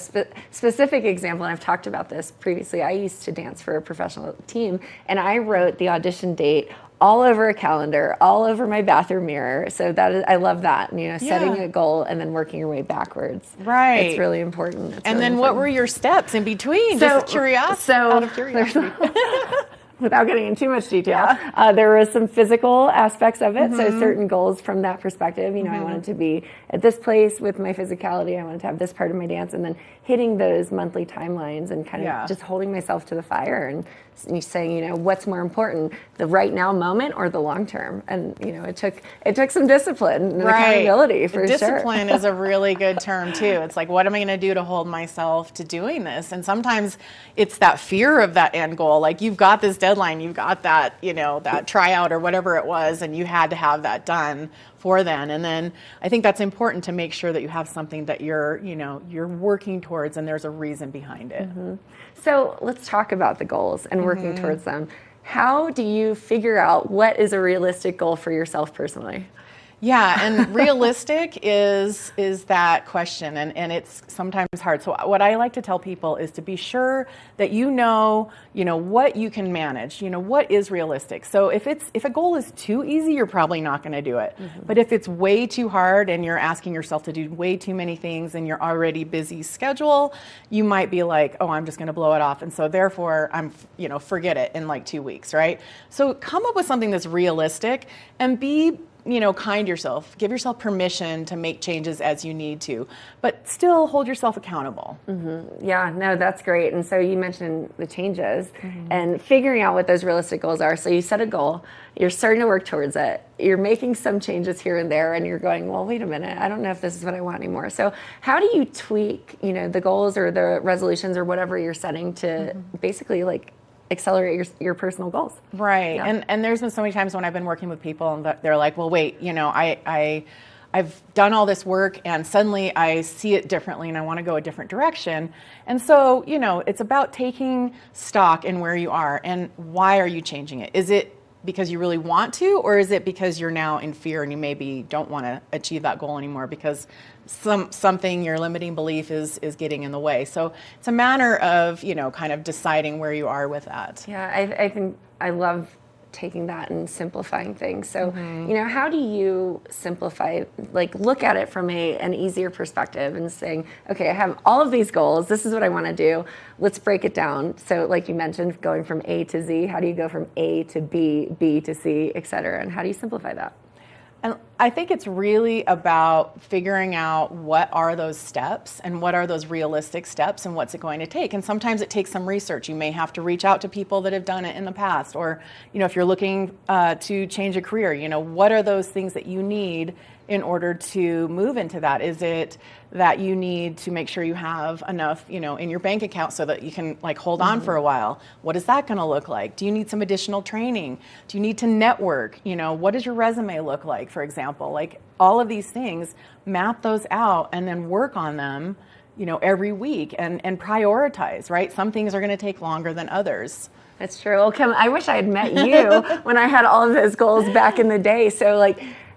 specific example, and I've talked about this previously, I used to dance for a professional team, and I wrote the audition date all over a calendar, all over my bathroom mirror. So I love that, setting a goal and then working your way backwards. Right. It's really important. And then what were your steps in between? Just out of curiosity. without getting into too much detail, there were some physical aspects of it. So Mhm. certain goals from that perspective, you know, I wanted to be at this place with my physicality. I wanted to have this part of my dance, and then hitting those monthly timelines and kind of just holding myself to the fire and saying, you know, what's more important, the right now moment or the long term? And, you know, it took some discipline and accountability for sure. Discipline is a really good term too. It's like, what am I going to do to hold myself to doing this? And sometimes it's that fear of that end goal. Like, you've got this deadline, you've got that, you know, that tryout or whatever it was, and you had to have that done for then. And then I think that's important to make sure that you have something that you're, you know, you're working towards and there's a reason behind it. So let's talk about the goals and working Mhm. towards them. How do you figure out what is a realistic goal for yourself personally? Yeah, and realistic is that question, and it's sometimes hard. So what I like to tell people is to be sure that you know what you can manage, you know, what is realistic. So if a goal is too easy, you're probably not going to do it. But if it's way too hard and you're asking yourself to do way too many things and you're already busy schedule, you might be like, oh, I'm just going to blow it off, and so therefore forget it in like 2 weeks, right? So come up with something that's realistic and be kind to yourself. Give yourself permission to make changes as you need to, but still hold yourself accountable. Yeah, no, that's great. And so you mentioned the changes and figuring out what those realistic goals are. So you set a goal, you're starting to work towards it, you're making some changes here and there, and you're going, well, wait a minute, I don't know if this is what I want anymore. So how do you tweak, the goals or the resolutions or whatever you're setting to basically like accelerate your personal goals? Right. Yeah. And there's been so many times when I've been working with people and they're like, well, wait, I've done all this work and suddenly I see it differently and I want to go a different direction. And so, it's about taking stock in where you are and why are you changing it? Is it because you really want to, or is it because you're now in fear and you maybe don't want to achieve that goal anymore because something, your limiting belief is getting in the way? So it's a matter of, kind of deciding where you are with that. Yeah, I think I love taking that and simplifying things. So, how do you simplify, like look at it from an easier perspective and saying, okay, I have all of these goals. This is what I want to do. Let's break it down. So like you mentioned, going from A to Z, how do you go from A to B, B to C, et cetera? And how do you simplify that? And I think it's really about figuring out what are those steps and what are those realistic steps and what's it going to take. And sometimes it takes some research. You may have to reach out to people that have done it in the past, or if you're looking to change a career, what are those things that you need in order to move into that? Is it that you need to make sure you have enough, in your bank account so that you can hold on for a while? What is that going to look like? Do you need some additional training? Do you need to network? What does your resume look like, for example? Like all of these things, map those out and then work on them, every week and prioritize, right? Some things are going to take longer than others. That's true. Well, Kim, I wish I had met you when I had all of those goals back in the day. So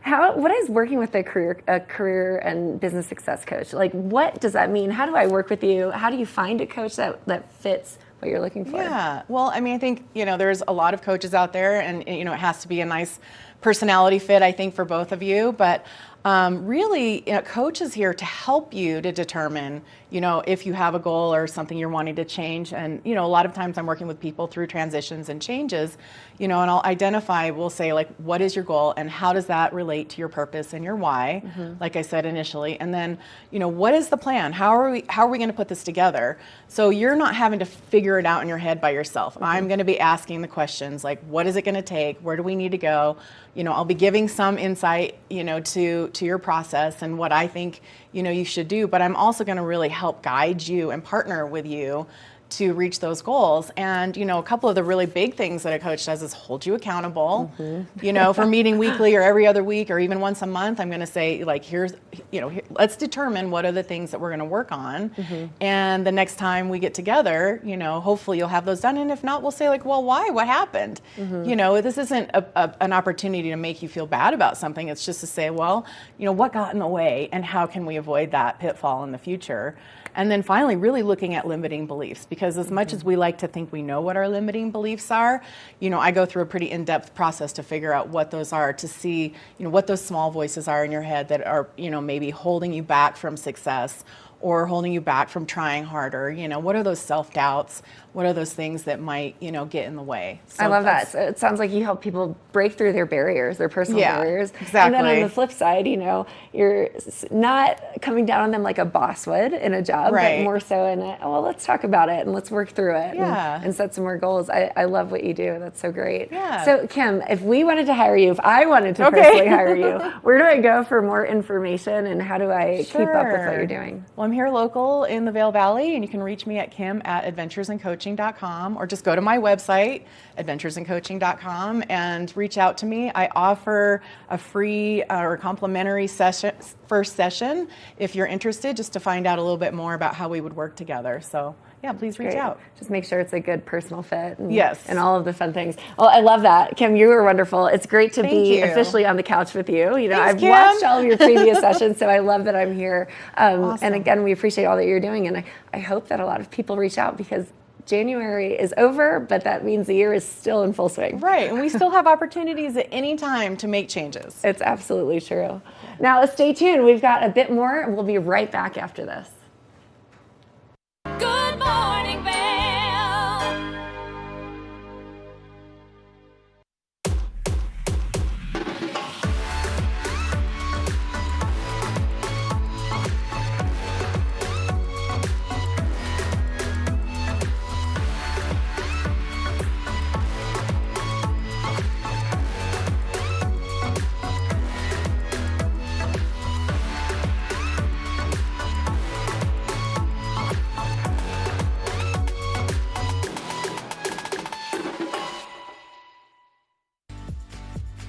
what is working with a career and business success coach? Like, what does that mean? How do I work with you? How do you find a coach that fits what you're looking for? Yeah, well, I think, there's a lot of coaches out there and, it has to be a nice personality fit, I think, for both of you. But really, coach is here to help you to determine, if you have a goal or something you're wanting to change. And, a lot of times I'm working with people through transitions and changes, and I'll identify, we'll say, what is your goal and how does that relate to your purpose and your why, like I said initially. And then, what is the plan? How are we going to put this together? So you're not having to figure it out in your head by yourself. I'm going to be asking the questions like, what is it going to take? Where do we need to go? I'll be giving some insight, to your process and what I think, you should do. But I'm also going to really help guide you and partner with you to reach those goals. And, a couple of the really big things that a coach does is hold you accountable, for meeting weekly or every other week or even once a month. I'm going to say, let's determine what are the things that we're going to work on. And the next time we get together, hopefully you'll have those done. And if not, we'll say well, why? What happened? This isn't an opportunity to make you feel bad about something. It's just to say, well, what got in the way and how can we avoid that pitfall in the future? And then finally, really looking at limiting beliefs, because as much as we like to think we know what our limiting beliefs are, I go through a pretty in-depth process to figure out what those are, to see, what those small voices are in your head that are, maybe holding you back from success or holding you back from trying harder. What are those self-doubts? What are those things that might, get in the way? So I love that. So it sounds like you help people break through their barriers, their personal barriers. Exactly. And then on the flip side, you're not coming down on them like a boss would in a job, but more so in let's talk about it and let's work through it and set some more goals. I love what you do. That's so great. Yeah. So Kim, if we wanted to hire you, if I wanted to personally hire you, where do I go for more information and how do I keep up with what you're doing? Well, I'm here local in the Vail Valley, and you can reach me at kim@adventuresandcoaching.com or just go to my website, adventuresandcoaching.com, and reach out to me. I offer a free or complimentary first session if you're interested, just to find out a little bit more about how we would work together. So yeah, please reach out. Just make sure it's a good personal fit. And, yes. And all of the fun things. Well, I love that. Kim, you were wonderful. It's great to be officially on the couch with you. Thanks, I've Kim. watched all of your previous sessions, so I love that I'm here. Awesome. And again, we appreciate all that you're doing. And I hope that a lot of people reach out because January is over, but that means the year is still in full swing. Right, and we still have opportunities at any time to make changes. It's absolutely true. Now, stay tuned. We've got a bit more, and we'll be right back after this. Good morning, Vail.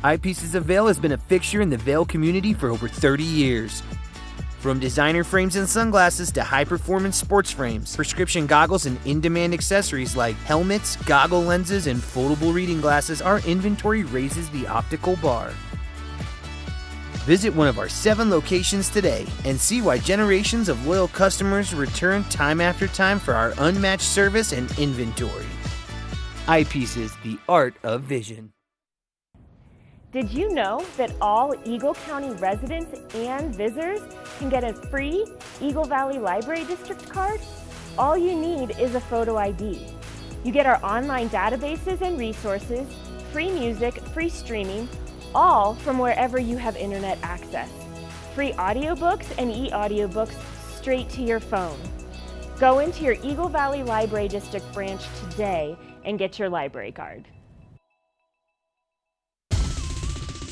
Eyepieces of Vail has been a fixture in the Vail community for over 30 years. From designer frames and sunglasses to high-performance sports frames, prescription goggles, and in-demand accessories like helmets, goggle lenses, and foldable reading glasses, our inventory raises the optical bar. Visit one of our 7 locations today and see why generations of loyal customers return time after time for our unmatched service and inventory. Eyepieces, the art of vision. Did you know that all Eagle County residents and visitors can get a free Eagle Valley Library District card? All you need is a photo ID. You get our online databases and resources, free music, free streaming, all from wherever you have internet access. Free audiobooks and e-audiobooks straight to your phone. Go into your Eagle Valley Library District branch today and get your library card.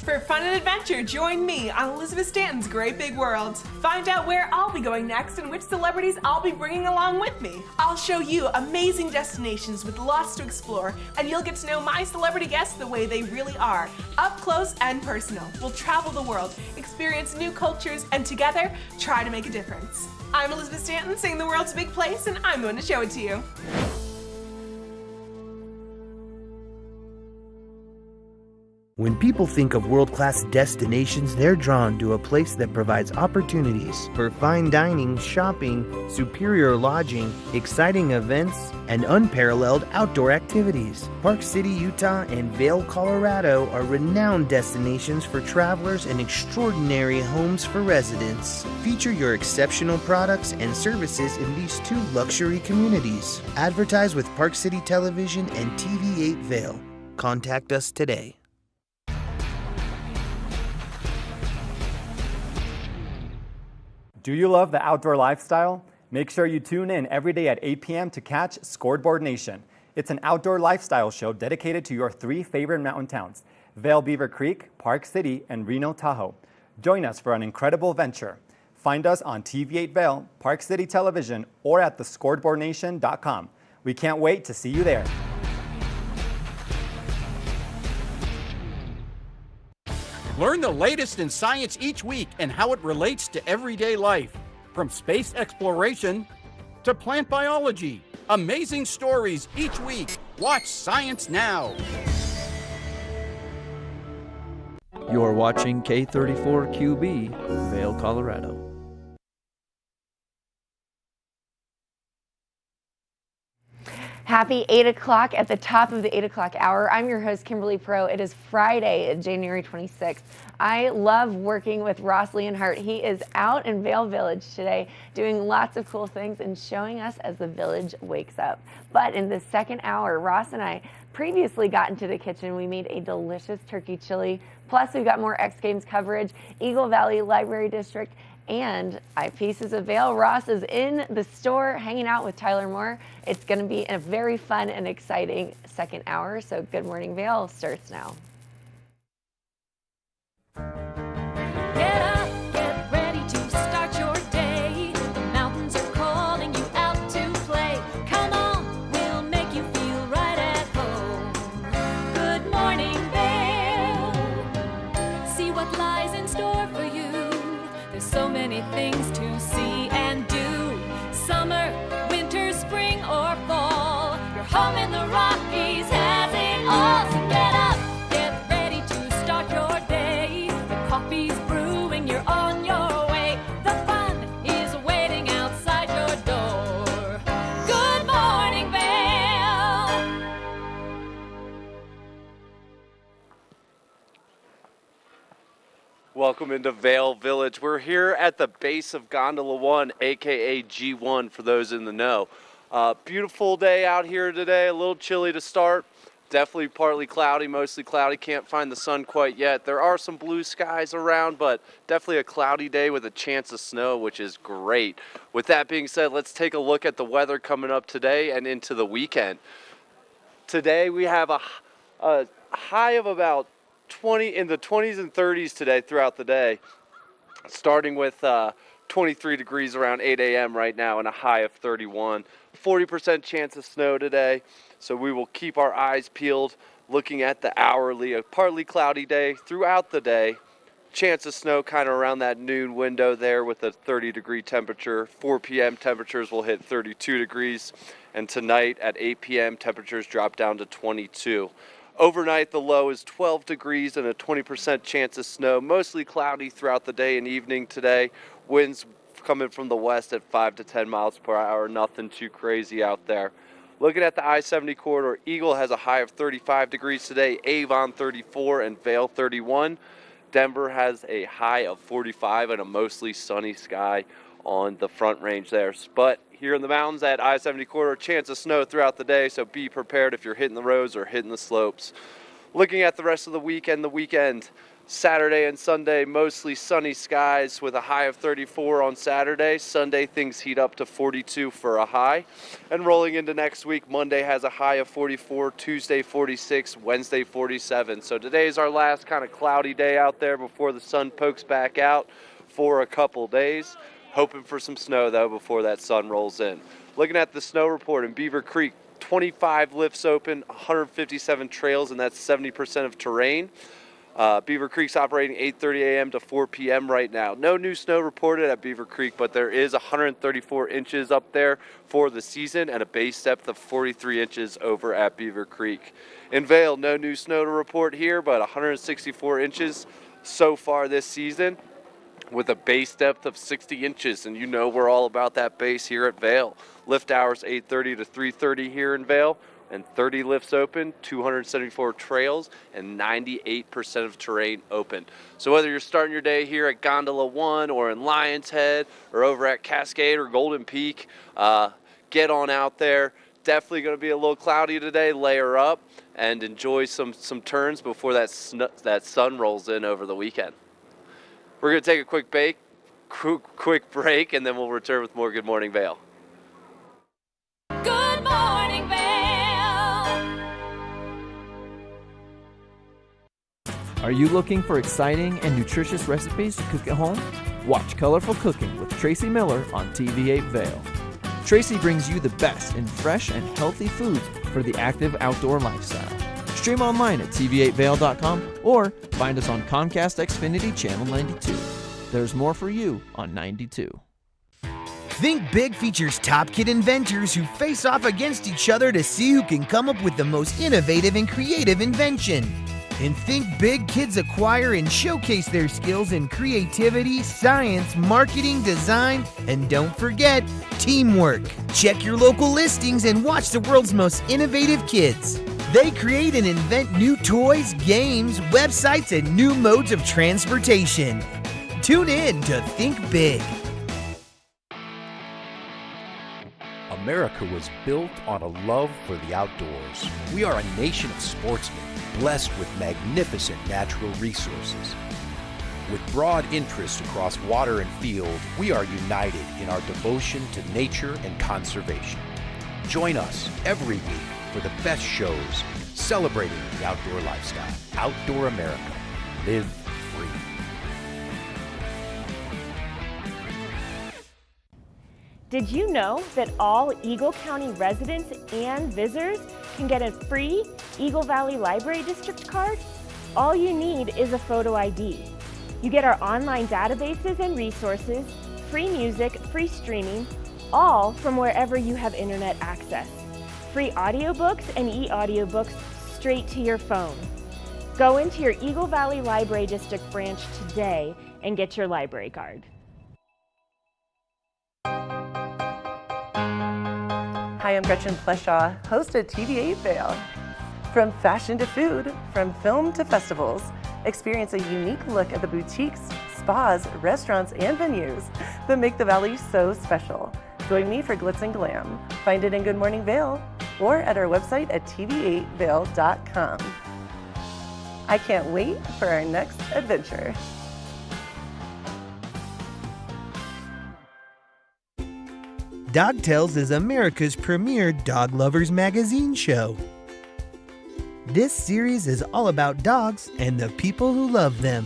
For fun and adventure, join me on Elizabeth Stanton's Great Big World. Find out where I'll be going next and which celebrities I'll be bringing along with me. I'll show you amazing destinations with lots to explore, and you'll get to know my celebrity guests the way they really are, up close and personal. We'll travel the world, experience new cultures, and together, try to make a difference. I'm Elizabeth Stanton, saying the world's a big place, and I'm going to show it to you. When people think of world-class destinations, they're drawn to a place that provides opportunities for fine dining, shopping, superior lodging, exciting events, and unparalleled outdoor activities. Park City, Utah, and Vail, Colorado are renowned destinations for travelers and extraordinary homes for residents. Feature your exceptional products and services in these 2 luxury communities. Advertise with Park City Television and TV8 Vail. Contact us today. Do you love the outdoor lifestyle? Make sure you tune in every day at 8 p.m. to catch Scoreboard Nation. It's an outdoor lifestyle show dedicated to your 3 favorite mountain towns, Vail, Beaver Creek, Park City, and Reno, Tahoe. Join us for an incredible venture. Find us on TV8 Vail, Park City Television, or at thescoreboardnation.com. We can't wait to see you there. Learn the latest in science each week and how it relates to everyday life. From space exploration to plant biology. Amazing stories each week. Watch Science Now. You're watching K34QB, Vail, Colorado. Happy 8 o'clock at the top of the 8 o'clock hour. I'm your host, Kimberly Pro. It is Friday, January 26th. I love working with Ross Leonhardt. He is out in Vail Village today doing lots of cool things and showing us as the village wakes up. But in the second hour, Ross and I previously got into the kitchen. We made a delicious turkey chili. Plus, we've got more X Games coverage, Eagle Valley Library District, and Eyepieces of Vail. Ross is in the store hanging out with Tyler Moore. It's going to be a very fun and exciting second hour. So Good Morning Vail starts now. Get up, get ready to start your day. The mountains are calling you out to play. Come on, we'll make you feel right at home. Good morning, Vail. See what lies in store for you. There's so many things to see and do. Summer, winter, spring, or fall. Your home in the Rockies has it all. So get up, get ready to start your day. The coffee's brewing, you're on your way. The fun is waiting outside your door. Good morning, Vail. Welcome into Vail Village. We're here at the base of Gondola 1, aka G1 for those in the know. Beautiful day out here today, a little chilly to start. Definitely partly cloudy, mostly cloudy. Can't find the sun quite yet. There are some blue skies around, but definitely a cloudy day with a chance of snow, which is great. With that being said, let's take a look at the weather coming up today and into the weekend. Today we have a high of about 20 in the 20s and 30s today throughout the day, starting with 23 degrees around 8 a.m. right now and a high of 31. 40% chance of snow today, so we will keep our eyes peeled looking at the hourly. A partly cloudy day throughout the day. Chance of snow kind of around that noon window there with a 30-degree temperature. 4 p.m. temperatures will hit 32 degrees, and tonight at 8 p.m. temperatures drop down to 22. Overnight, the low is 12 degrees and a 20% chance of snow. Mostly cloudy throughout the day and evening today. Winds coming from the west at 5 to 10 miles per hour. Nothing too crazy out there. Looking at the I-70 corridor, Eagle has a high of 35 degrees today. Avon 34 and Vail 31. Denver has a high of 45 and a mostly sunny sky on the Front Range there. But here in the mountains at I-70 corridor, chance of snow throughout the day, so be prepared if you're hitting the roads or hitting the slopes. Looking at the rest of the weekend, Saturday and Sunday, mostly sunny skies with a high of 34 on Saturday. Sunday, things heat up to 42 for a high. And rolling into next week, Monday has a high of 44, Tuesday 46, Wednesday 47. So today is our last kind of cloudy day out there before the sun pokes back out for a couple days. Hoping for some snow, though, before that sun rolls in. Looking at the snow report in Beaver Creek, 25 lifts open, 157 trails, and that's 70% of terrain. Beaver Creek's operating 8:30 a.m. to 4 p.m. right now. No new snow reported at Beaver Creek, but there is 134 inches up there for the season and a base depth of 43 inches over at Beaver Creek. In Vail, no new snow to report here, but 164 inches so far this season, with a base depth of 60 inches, and you know we're all about that base here at Vail. Lift hours 8:30 to 3:30 here in Vail, and 30 lifts open, 274 trails, and 98% of terrain open. So whether you're starting your day here at Gondola 1 or in Lion's Head or over at Cascade or Golden Peak, get on out there. Definitely going to be a little cloudy today. Layer up and enjoy some turns before that sun rolls in over the weekend. We're going to take a quick break, and then we'll return with more Good Morning Vail. Good morning, Vail. Are you looking for exciting and nutritious recipes to cook at home? Watch Colorful Cooking with Tracy Miller on TV8 Vail. Tracy brings you the best in fresh and healthy foods for the active outdoor lifestyle. Stream online at tv8vail.com or find us on Comcast Xfinity Channel 92. There's more for you on 92. Think Big features top kid inventors who face off against each other to see who can come up with the most innovative and creative invention. In Think Big, kids acquire and showcase their skills in creativity, science, marketing, design, and don't forget, teamwork. Check your local listings and watch the world's most innovative kids. They create and invent new toys, games, websites, and new modes of transportation. Tune in to Think Big. America was built on a love for the outdoors. We are a nation of sportsmen, blessed with magnificent natural resources. With broad interests across water and field, we are united in our devotion to nature and conservation. Join us every week for the best shows celebrating the outdoor lifestyle. Outdoor America. Live free. Did you know that all Eagle County residents and visitors can get a free Eagle Valley Library District card? All you need is a photo ID. You get our online databases and resources, free music, free streaming, all from wherever you have internet access. Free audiobooks and e-audiobooks straight to your phone. Go into your Eagle Valley Library District branch today and get your library card. Hi, I'm Gretchen Pleshaw, host of TV8 Vail. From fashion to food, from film to festivals, experience a unique look at the boutiques, spas, restaurants, and venues that make the Valley so special. Join me for Glitz and Glam. Find it in Good Morning Vail or at our website at tv8vail.com. I can't wait for our next adventure. Dog Tales is America's premier dog lovers magazine show. This series is all about dogs and the people who love them.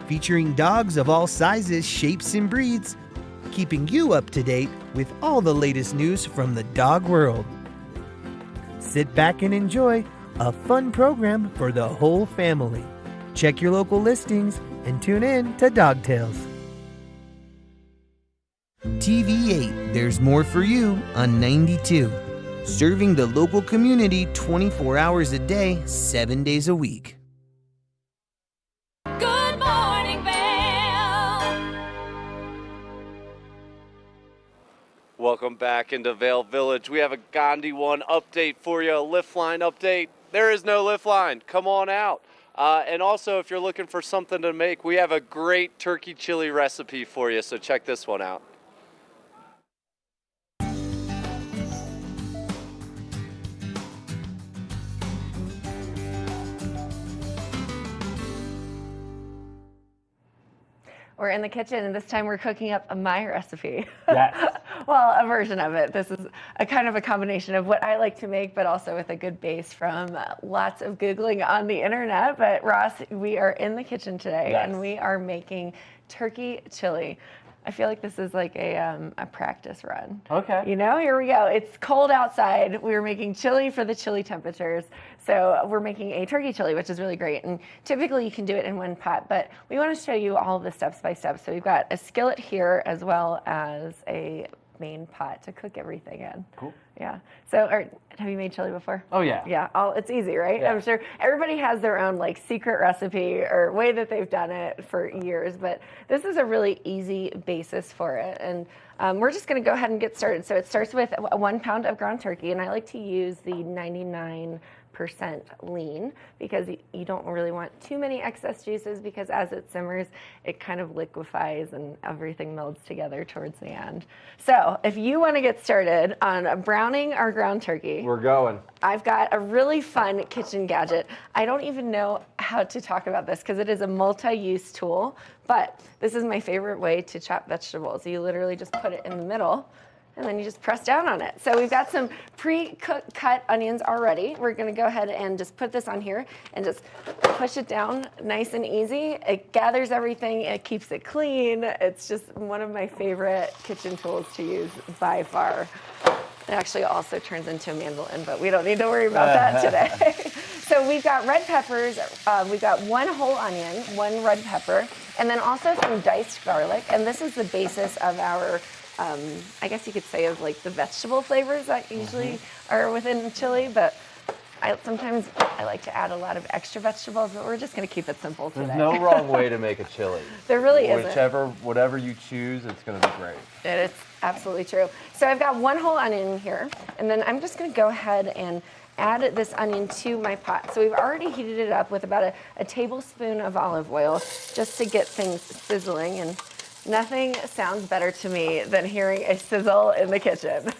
Featuring dogs of all sizes, shapes, and breeds, keeping you up to date with all the latest news from the dog world. Sit back and enjoy a fun program for the whole family. Check your local listings and tune in to Dog Tales. TV8, there's more for you on 92. Serving the local community 24 hours a day, 7 days a week. Good morning, Vail. Welcome back into Vail Village. We have a Gandhi One update for you, a lift line update. There is no lift line. Come on out. And also, if you're looking for something to make, we have a great turkey chili recipe for you, so check this one out. We're in the kitchen, and this time we're cooking up my recipe. Yes. Well, a version of it. This is a kind of a combination of what I like to make, but also with a good base from lots of Googling on the internet. But Ross, we are in the kitchen today, Yes. and we are making turkey chili. I feel like this is like a practice run. Okay. You know, here we go. It's cold outside. We're making chili for the chilly temperatures. So we're making a turkey chili, which is really great. And typically you can do it in one pot, but we want to show you all the steps by step. So we've got a skillet here as well as a main pot to cook everything in. Cool. Yeah. So have you made chili before? Oh, yeah. Yeah. It's easy, right? Yeah. I'm sure everybody has their own like secret recipe or way that they've done it for years, but this is a really easy basis for it. And we're just going to go ahead and get started. So it starts with 1 pound of ground turkey, and I like to use the 99% lean because you don't really want too many excess juices, because as it simmers, it kind of liquefies and everything melds together towards the end. So if you want to get started on browning our ground turkey, We're going. I've got a really fun kitchen gadget. I don't even know how to talk about this because it is a multi-use tool, but this is my favorite way to chop vegetables. You literally just put it in the middle and then you just press down on it. So we've got some pre-cut onions already. We're gonna go ahead and just put this on here and just push it down nice and easy. It gathers everything, it keeps it clean. It's just one of my favorite kitchen tools to use by far. It actually also turns into a mandolin, but we don't need to worry about that today. So we've got red peppers, we've got 1 whole onion, 1 red pepper, and then also some diced garlic. And this is the basis of our I guess you could say of like the vegetable flavors that usually are within chili, but Sometimes I like to add a lot of extra vegetables, but we're just going to keep it simple today. There's no wrong way to make a chili. There really isn't. Whatever you choose, it's going to be great. It's absolutely true. So I've got 1 whole onion here, and then I'm just going to go ahead and add this onion to my pot. So we've already heated it up with about a tablespoon of olive oil just to get things sizzling, and nothing sounds better to me than hearing a sizzle in the kitchen.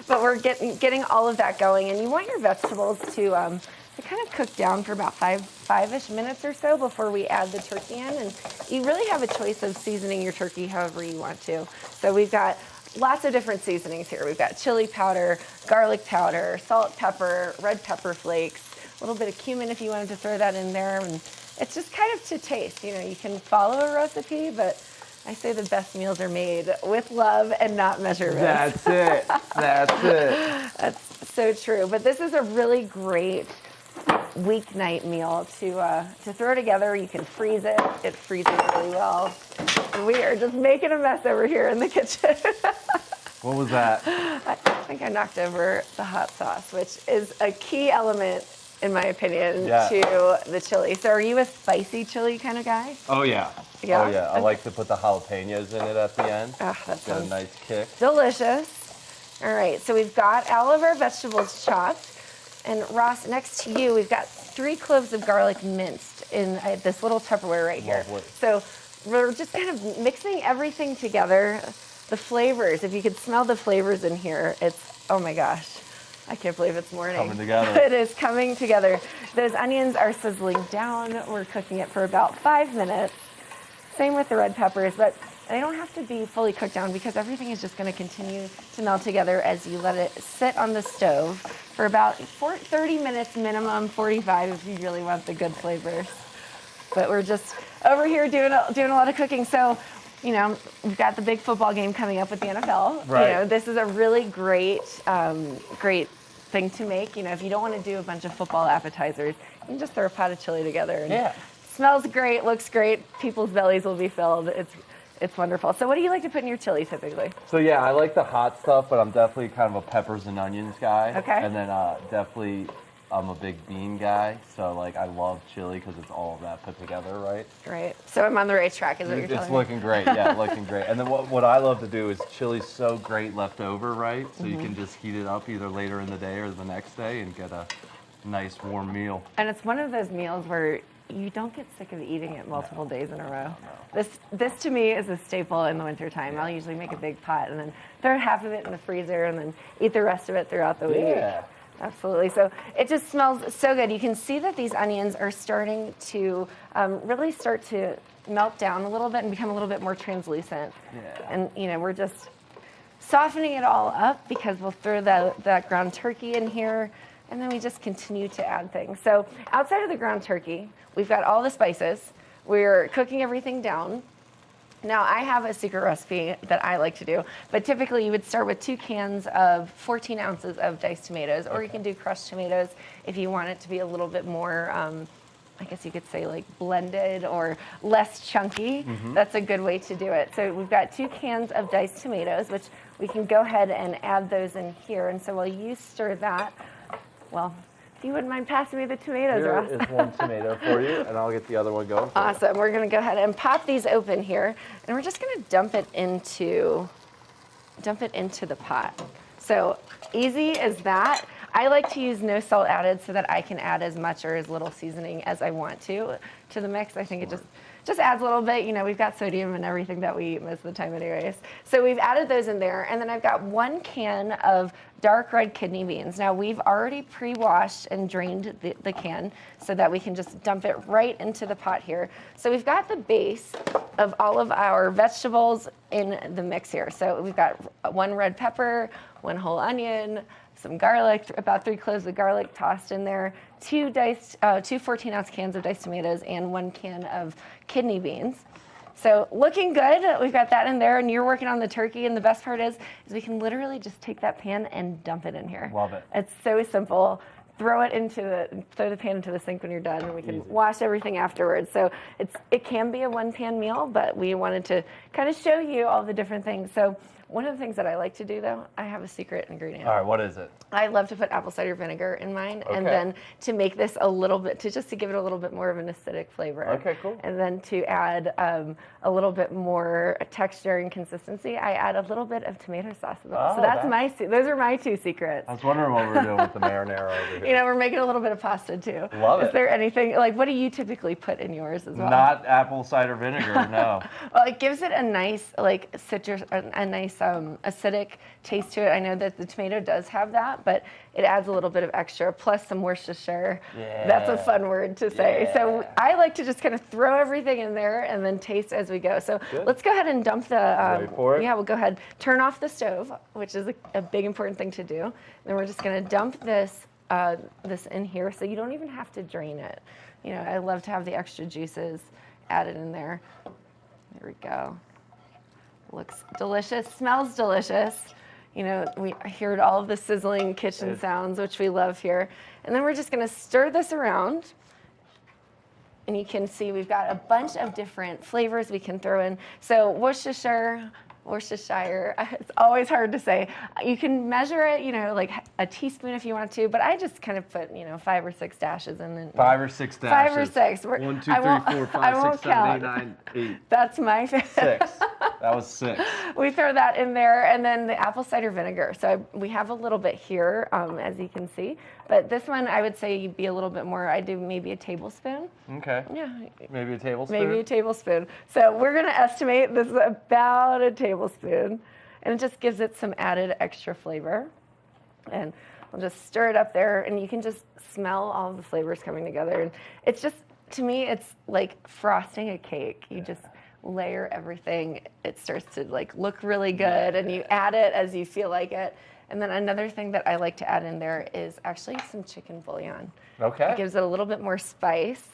But we're getting all of that going, and you want your vegetables to kind of cook down for about five-ish minutes or so before we add the turkey in. And you really have a choice of seasoning your turkey however you want to. So we've got lots of different seasonings here. We've got chili powder, garlic powder, salt, pepper, red pepper flakes, a little bit of cumin if you wanted to throw that in there. And it's just kind of to taste. You know, you can follow a recipe, but I say the best meals are made with love and not measurements. That's it. That's it. That's so true. But this is a really great weeknight meal to throw together. You can freeze it. It freezes really well. And we are just making a mess over here in the kitchen. What was that? I think I knocked over the hot sauce, which is a key element, in my opinion, to the chili. So are you a spicy chili kind of guy? Oh, yeah. Yeah? Oh, yeah. I like to put the jalapenos in it at the end. Oh, that Get a nice kick. delicious. All right, so we've got all of our vegetables chopped. And Ross, next to you, we've got 3 cloves of garlic minced in this little Tupperware right here. Lovely. So we're just kind of mixing everything together. The flavors, if you could smell the flavors in here, it's, oh my gosh. I can't believe it's morning. Coming together. It is coming together. Those onions are sizzling down. We're cooking it for about 5 minutes. Same with the red peppers, but they don't have to be fully cooked down because everything is just going to continue to melt together as you let it sit on the stove for about 30 minutes minimum, 45 if you really want the good flavors. But we're just over here doing a lot of cooking. So, you know, we've got the big football game coming up with the NFL. Right. You know, this is a really great thing to make. You know, if you don't want to do a bunch of football appetizers, you can just throw a pot of chili together. And smells great, looks great. People's bellies will be filled. It's wonderful. So what do you like to put in your chili typically? So, yeah, I like the hot stuff, but I'm definitely kind of a peppers and onions guy. Okay. And then definitely I'm a big bean guy. So, like, I love chili because it's all of that put together, right? Right. So I'm on the right track, is what you're telling me? It's looking great, yeah, looking great. And then what I love to do is chili's so great left over, right? So you can just heat it up either later in the day or the next day and get a nice warm meal. And it's one of those meals where you don't get sick of eating it multiple days in a row. This to me is a staple in the wintertime. I'll usually make a big pot and then throw half of it in the freezer and then eat the rest of it throughout the week. Yeah. Absolutely. So it just smells so good. You can see that these onions are starting to really start to melt down a little bit and become a little bit more translucent. Yeah. And, you know, we're just softening it all up because we'll throw that ground turkey in here. And then we just continue to add things. So outside of the ground turkey, we've got all the spices. We're cooking everything down. Now, I have a secret recipe that I like to do, but typically you would start with 2 cans of 14 ounces of diced tomatoes, or you can do crushed tomatoes if you want it to be a little bit more, I guess you could say like blended or less chunky. That's a good way to do it. So we've got 2 cans of diced tomatoes, which we can go ahead and add those in here. And so while you stir that, well, if you wouldn't mind passing me the tomatoes, Ross. Here is 1 tomato for you, and I'll get the other one going for you. Awesome. We're going to go ahead and pop these open here, and we're just going to dump it into the pot. So easy as that. I like to use no salt added so that I can add as much or as little seasoning as I want to the mix. I think it just adds a little bit. You know, we've got sodium and everything that we eat most of the time anyways. So we've added those in there. And then I've got 1 can of dark red kidney beans. Now we've already pre-washed and drained the can so that we can just dump it right into the pot here. So we've got the base of all of our vegetables in the mix here. So we've got 1 red pepper, 1 whole onion, some garlic, about 3 cloves of garlic tossed in there, 2 14-ounce cans of diced tomatoes, and 1 can of kidney beans. So looking good. We've got that in there, and you're working on the turkey. And the best part is we can literally just take that pan and dump it in here. Love it. It's so simple. throw the pan into the sink when you're done, and we can wash everything afterwards. So it can be a one-pan meal, but we wanted to kind of show you all the different things. So one of the things that I like to do, though, I have a secret ingredient. All right, what is it? I love to put apple cider vinegar in mine, and Okay. then to make this a little bit, just to give it a little bit more of an acidic flavor. Okay, cool. And then to add a little bit more texture and consistency, I add a little bit of tomato sauce. So those are my two secrets. I was wondering what we were doing with the marinara over here. You know, we're making a little bit of pasta too. Love it. Is there anything, like, what do you typically put in yours as well? Not apple cider vinegar, no. Well, it gives it a nice, like, citrus, a nice acidic taste to it. I know that the tomato does have that, but it adds a little bit of extra, plus some Worcestershire. Yeah. That's a fun word to say. So I like to just kind of throw everything in there and then taste as we go. So let's go ahead and dump the, Ready for it? yeah, we'll go ahead, turn off the stove, which is a big important thing to do. Then we're just gonna dump this in here, so you don't even have to drain it. You know, I love to have the extra juices added in there. There we go. Looks delicious, smells delicious. You know, we heard all of the sizzling kitchen sounds, which we love here. And then we're just gonna stir this around. And you can see we've got a bunch of different flavors we can throw in. So Worcestershire, it's always hard to say. You can measure it, you know, like a teaspoon if you want to, but I just kind of put, you know, 5 or 6 dashes in. And 5 or 6 dashes. 5 or 6. 1, 2, 3, 4, 5, 6, 7, 8, 9, 8. That's my favorite. 6. That was 6. We throw that in there, and then the apple cider vinegar. So we have a little bit here, as you can see. But this one, I would say you'd be a little bit more. I do maybe a tablespoon. Okay. Yeah. Maybe a tablespoon? Maybe a tablespoon. So we're going to estimate this is about a tablespoon. And it just gives it some added extra flavor. And we'll just stir it up there, and you can just smell all of the flavors coming together. And it's just, to me, it's like frosting a cake. You just layer everything. It starts to like look really good, and you add it as you feel like it. And then another thing that I like to add in there is actually some chicken bouillon. Okay. It gives it a little bit more spice.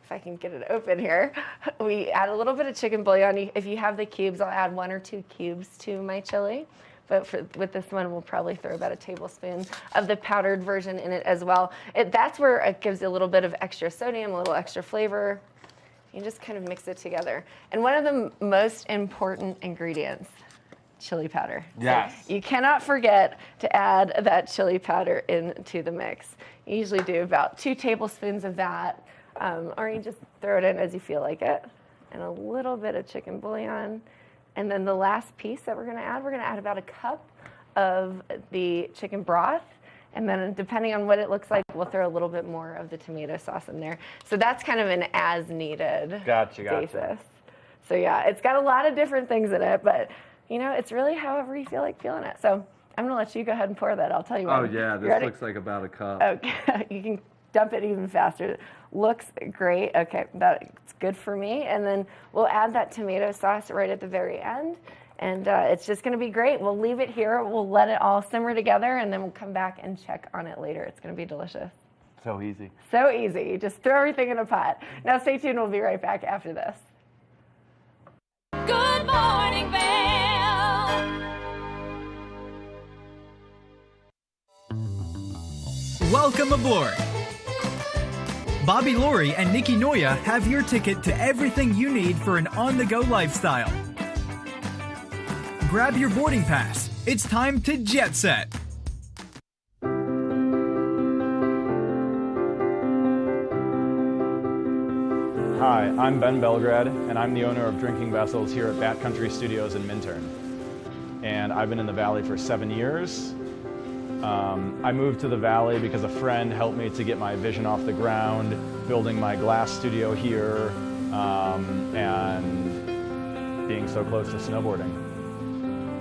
If I can get it open here. We add a little bit of chicken bouillon. If you have the cubes, I'll add 1 or 2 cubes to my chili. But with this one, we'll probably throw about a tablespoon of the powdered version in it as well. That's where it gives you a little bit of extra sodium, a little extra flavor. You just kind of mix it together. And one of the most important ingredients, chili powder. Yes. So you cannot forget to add that chili powder into the mix. You usually do about 2 tablespoons of that, or you just throw it in as you feel like it. And a little bit of chicken bouillon. And then the last piece that we're gonna add about a cup of the chicken broth. And then depending on what it looks like, we'll throw a little bit more of the tomato sauce in there. So that's kind of an as needed basis. So yeah, it's got a lot of different things in it, but you know, it's really however you feel like feeling it. So I'm gonna let you go ahead and pour that. I'll tell you what. Oh yeah, this looks like about a cup. Okay, you can dump it even faster. Looks great. Okay, that's good for me. And then we'll add that tomato sauce right at the very end. And it's just gonna be great. We'll leave it here. We'll let it all simmer together, and then we'll come back and check on it later. It's gonna be delicious. So easy. So easy. You just throw everything in a pot. Now stay tuned. We'll be right back after this. Good morning, Vail. Welcome aboard. Bobby Laurie and Nikki Noya have your ticket to everything you need for an on-the-go lifestyle. Grab your boarding pass. It's time to jet set. Hi, I'm Ben Belgrad, and I'm the owner of Drinking Vessels here at Bat Country Studios in Minturn. And I've been in the Valley for 7 years. I moved to the Valley because a friend helped me to get my vision off the ground, building my glass studio here, and being so close to snowboarding.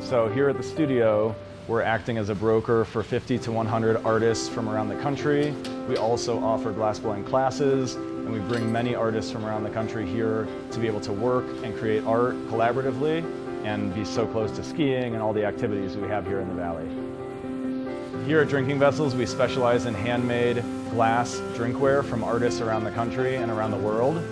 So here at the studio, we're acting as a broker for 50 to 100 artists from around the country. We also offer glassblowing classes, and we bring many artists from around the country here to be able to work and create art collaboratively and be so close to skiing and all the activities we have here in the Valley. Here at Drinking Vessels, we specialize in handmade glass drinkware from artists around the country and around the world.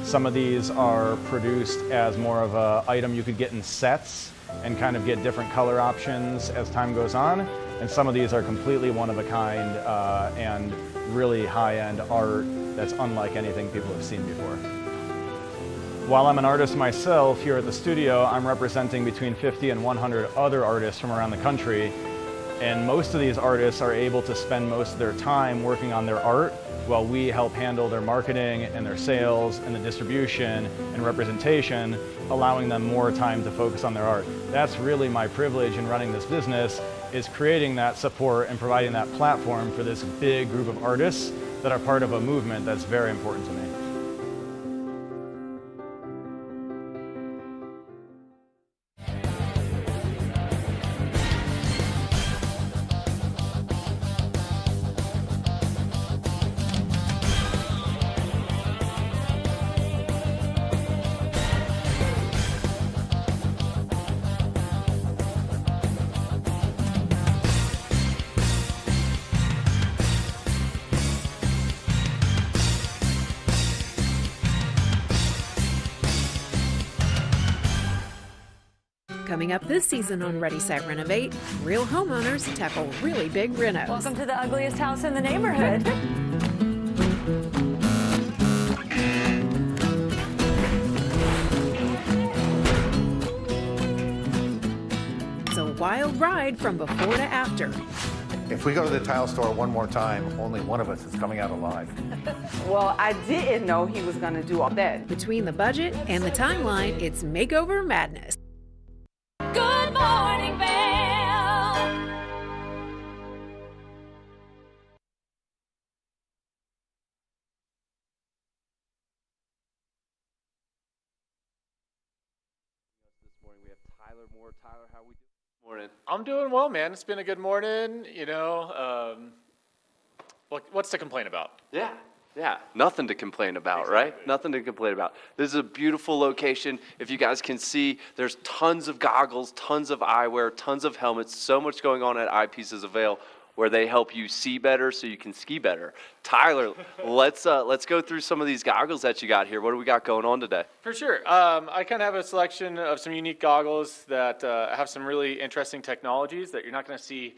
Some of these are produced as more of an item you could get in sets and kind of get different color options as time goes on. And some of these are completely one of a kind and really high-end art that's unlike anything people have seen before. While I'm an artist myself here at the studio, I'm representing between 50 and 100 other artists from around the country. And most of these artists are able to spend most of their time working on their art while we help handle their marketing and their sales and the distribution and representation, allowing them more time to focus on their art. That's really my privilege in running this business, is creating that support and providing that platform for this big group of artists that are part of a movement that's very important to me. Coming up this season on Ready, Set, Renovate, real homeowners tackle really big renos. Welcome to the ugliest house in the neighborhood. It's a wild ride from before to after. If we go to the tile store one more time, only one of us is coming out alive. Well, I didn't know he was going to do all that. Between the budget and the timeline, it's makeover madness. Good morning, Vail. Tyler, how we doing this morning? I'm doing well, man. It's been a good morning. You know, what's to complain about? Yeah, nothing to complain about, right? Nothing to complain about. This is a beautiful location. If you guys can see, there's tons of goggles, tons of eyewear, tons of helmets, so much going on at Eyepieces of Vail where they help you see better so you can ski better. Tyler, let's go through some of these goggles that you got here. What do we got going on today? For sure. I kind of have a selection of some unique goggles that have some really interesting technologies that you're not going to see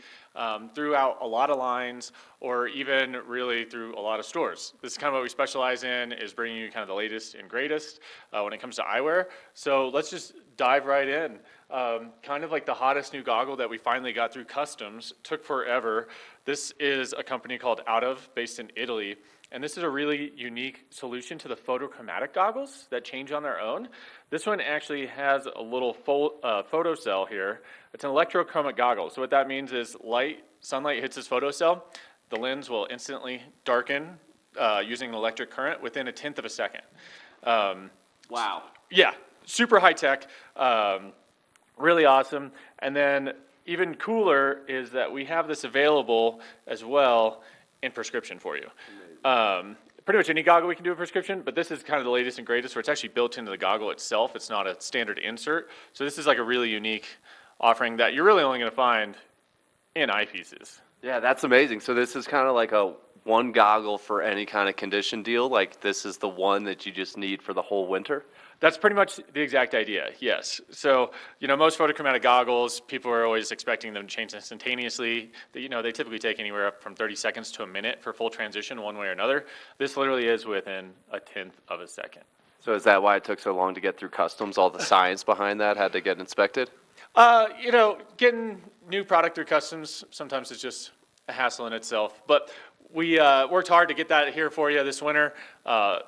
throughout a lot of lines or even really through a lot of stores. This is kind of what we specialize in, is bringing you kind of the latest and greatest when it comes to eyewear. So let's just dive right in. Kind of like the hottest new goggle that we finally got through customs, took forever. This is a company called Out Of, based in Italy. And this is a really unique solution to the photochromatic goggles that change on their own. This one actually has a little photocell here. It's an electrochromic goggle. So what that means is sunlight hits this photocell, the lens will instantly darken using an electric current within 1/10 of a second. Wow. Yeah, super high tech, really awesome. And then even cooler is that we have this available as well in prescription for you. Pretty much any goggle we can do a prescription, but this is kind of the latest and greatest where it's actually built into the goggle itself. It's not a standard insert. So this is like a really unique offering that you're really only going to find in eyepieces. Yeah, that's amazing. So this is kind of like a one goggle for any kind of condition deal? Like this is the one that you just need for the whole winter? That's pretty much the exact idea, yes. So, you know, most photochromatic goggles, people are always expecting them to change instantaneously. You know, they typically take anywhere up from 30 seconds to a minute for full transition one way or another. This literally is within 1/10 of a second. So is that why it took so long to get through customs? All the science behind that had to get inspected? You know, getting new product through customs, sometimes it's just a hassle in itself. But we worked hard to get that here for you this winter.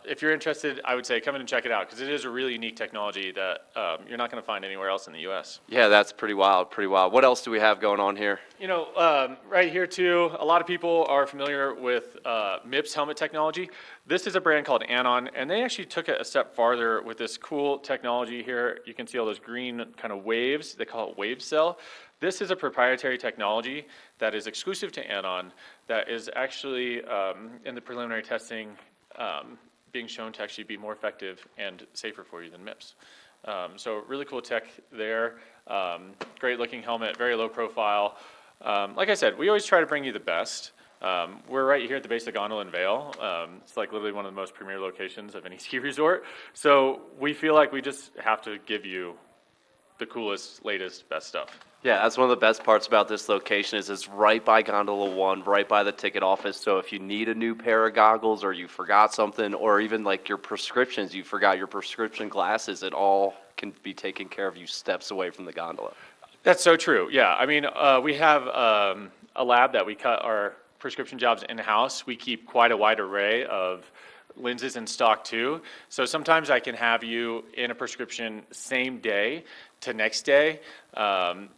If you're interested, I would say come in and check it out because it is a really unique technology that you're not going to find anywhere else in the U.S. Yeah, that's pretty wild, pretty wild. What else do we have going on here? You know, right here too, a lot of people are familiar with MIPS helmet technology. This is a brand called Anon, and they actually took it a step farther with this cool technology here. You can see all those green kind of waves. They call it wave cell. This is a proprietary technology that is exclusive to Anon that is actually in the preliminary testing being shown to actually be more effective and safer for you than MIPS. So really cool tech there. Great looking helmet, very low profile. Like I said, we always try to bring you the best. We're right here at the base of Gondola in Vail. It's like literally one of the most premier locations of any ski resort. So we feel like we just have to give you the coolest, latest, best stuff. Yeah, that's one of the best parts about this location is it's right by Gondola 1, right by the ticket office. So if you need a new pair of goggles or you forgot something, or even like your prescriptions, you forgot your prescription glasses, it all can be taken care of you steps away from the gondola. That's so true. Yeah, I mean, we have a lab that we cut our prescription jobs in-house. We keep quite a wide array of lenses in stock too. So sometimes I can have you in a prescription same day to next day.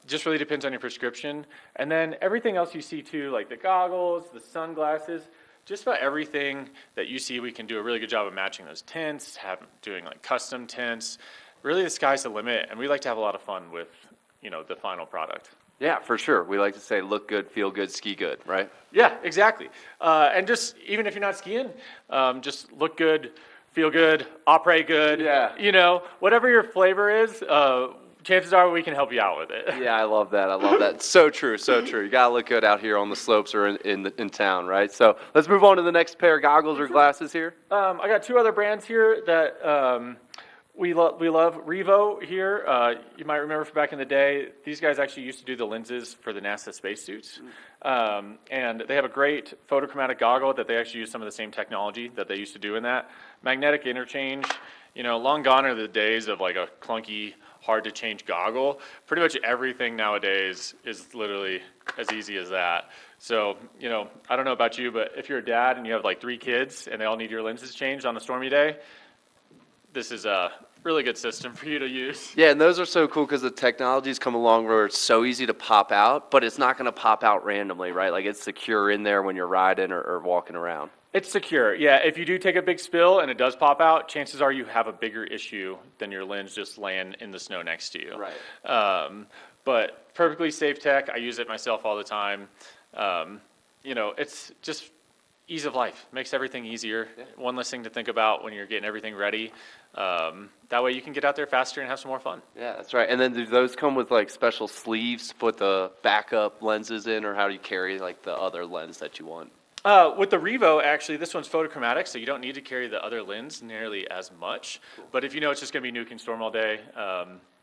Just really depends on your prescription. And then everything else you see too, like the goggles, the sunglasses, just about everything that you see, we can do a really good job of matching those tints, doing like custom tints. Really, the sky's the limit, and we like to have a lot of fun with, the final product. Yeah, for sure. We like to say look good, feel good, ski good, right? Yeah, exactly. And just even if you're not skiing, just look good, feel good, operate good. Yeah. Whatever your flavor is, chances are we can help you out with it. Yeah, I love that. I love that. So true, so true. You gotta look good out here on the slopes or in town, right? So let's move on to the next pair of goggles or glasses here. I got two other brands here that we love. Revo here. You might remember from back in the day, these guys actually used to do the lenses for the NASA spacesuits. And they have a great photochromatic goggle that they actually use some of the same technology that they used to do in that. Magnetic interchange. Long gone are the days of like a clunky, hard to change goggle. Pretty much everything nowadays is literally as easy as that. So, I don't know about you, but if you're a dad and you have like 3 kids and they all need your lenses changed on a stormy day, this is a really good system for you to use. Yeah, and those are so cool because the technology's come along where it's so easy to pop out, but it's not going to pop out randomly, right? Like it's secure in there when you're riding or walking around. It's secure, yeah. If you do take a big spill and it does pop out, chances are you have a bigger issue than your lens just laying in the snow next to you. Right. But perfectly safe tech. I use it myself all the time. It's just ease of life. Makes everything easier. Yeah. One less thing to think about when you're getting everything ready. That way you can get out there faster and have some more fun. Yeah, that's right. And then do those come with like special sleeves to put the backup lenses in, or how do you carry like the other lens that you want? With the Revo, actually, this one's photochromatic, so you don't need to carry the other lens nearly as much. Cool. But if it's just going to be nuke and storm all day,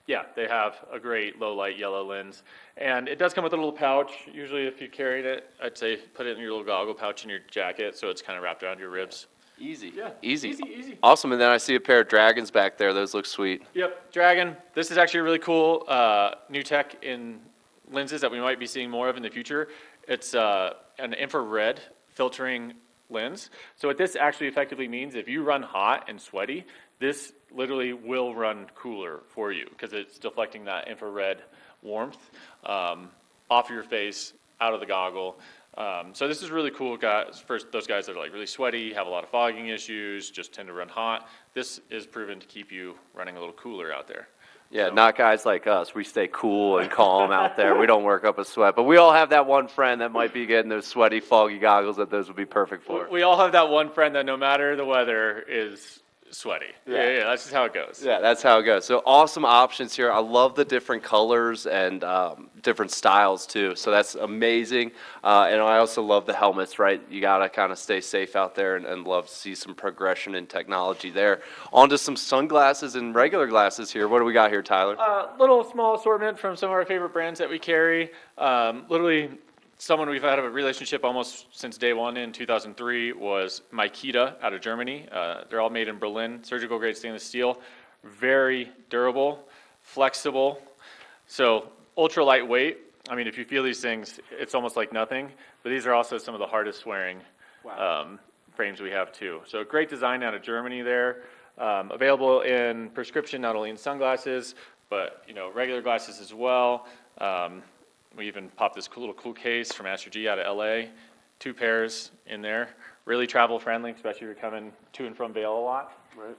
they have a great low light yellow lens. And it does come with a little pouch. Usually if you carried it, I'd say put it in your little goggle pouch in your jacket so it's kind of wrapped around your ribs. Easy. Yeah. Easy. Awesome. And then I see a pair of Dragons back there. Those look sweet. Yep, Dragon. This is actually a really cool new tech in lenses that we might be seeing more of in the future. It's an infrared filtering lens. So what this actually effectively means, if you run hot and sweaty, this literally will run cooler for you because it's deflecting that infrared warmth off your face, out of the goggle. So this is really cool, guys. For those guys that are like really sweaty, have a lot of fogging issues, just tend to run hot. This is proven to keep you running a little cooler out there. Yeah, not guys like us. We stay cool and calm out there. We don't work up a sweat. But we all have that one friend that might be getting those sweaty, foggy goggles that those would be perfect for. We all have that one friend that no matter the weather is sweaty. Yeah, that's just how it goes. Yeah, that's how it goes. So awesome options here. I love the different colors and different styles too. So that's amazing. And I also love the helmets, right? You got to kind of stay safe out there and love to see some progression in technology there. On to some sunglasses and regular glasses here. What do we got here, Tyler? Little small assortment from some of our favorite brands that we carry. Literally, someone we've had a relationship almost since day one in 2003 was Makita out of Germany. They're all made in Berlin, surgical grade stainless steel, very durable, flexible, so ultra lightweight. I mean, if you feel these things, it's almost like nothing, but these are also some of the hardest wearing frames we have too. So great design out of Germany there. Available in prescription, not only in sunglasses, but regular glasses as well. We even popped this cool case from Master G out of LA, 2 pairs in there. Really travel friendly, especially if you're coming to and from Vail a lot. Right.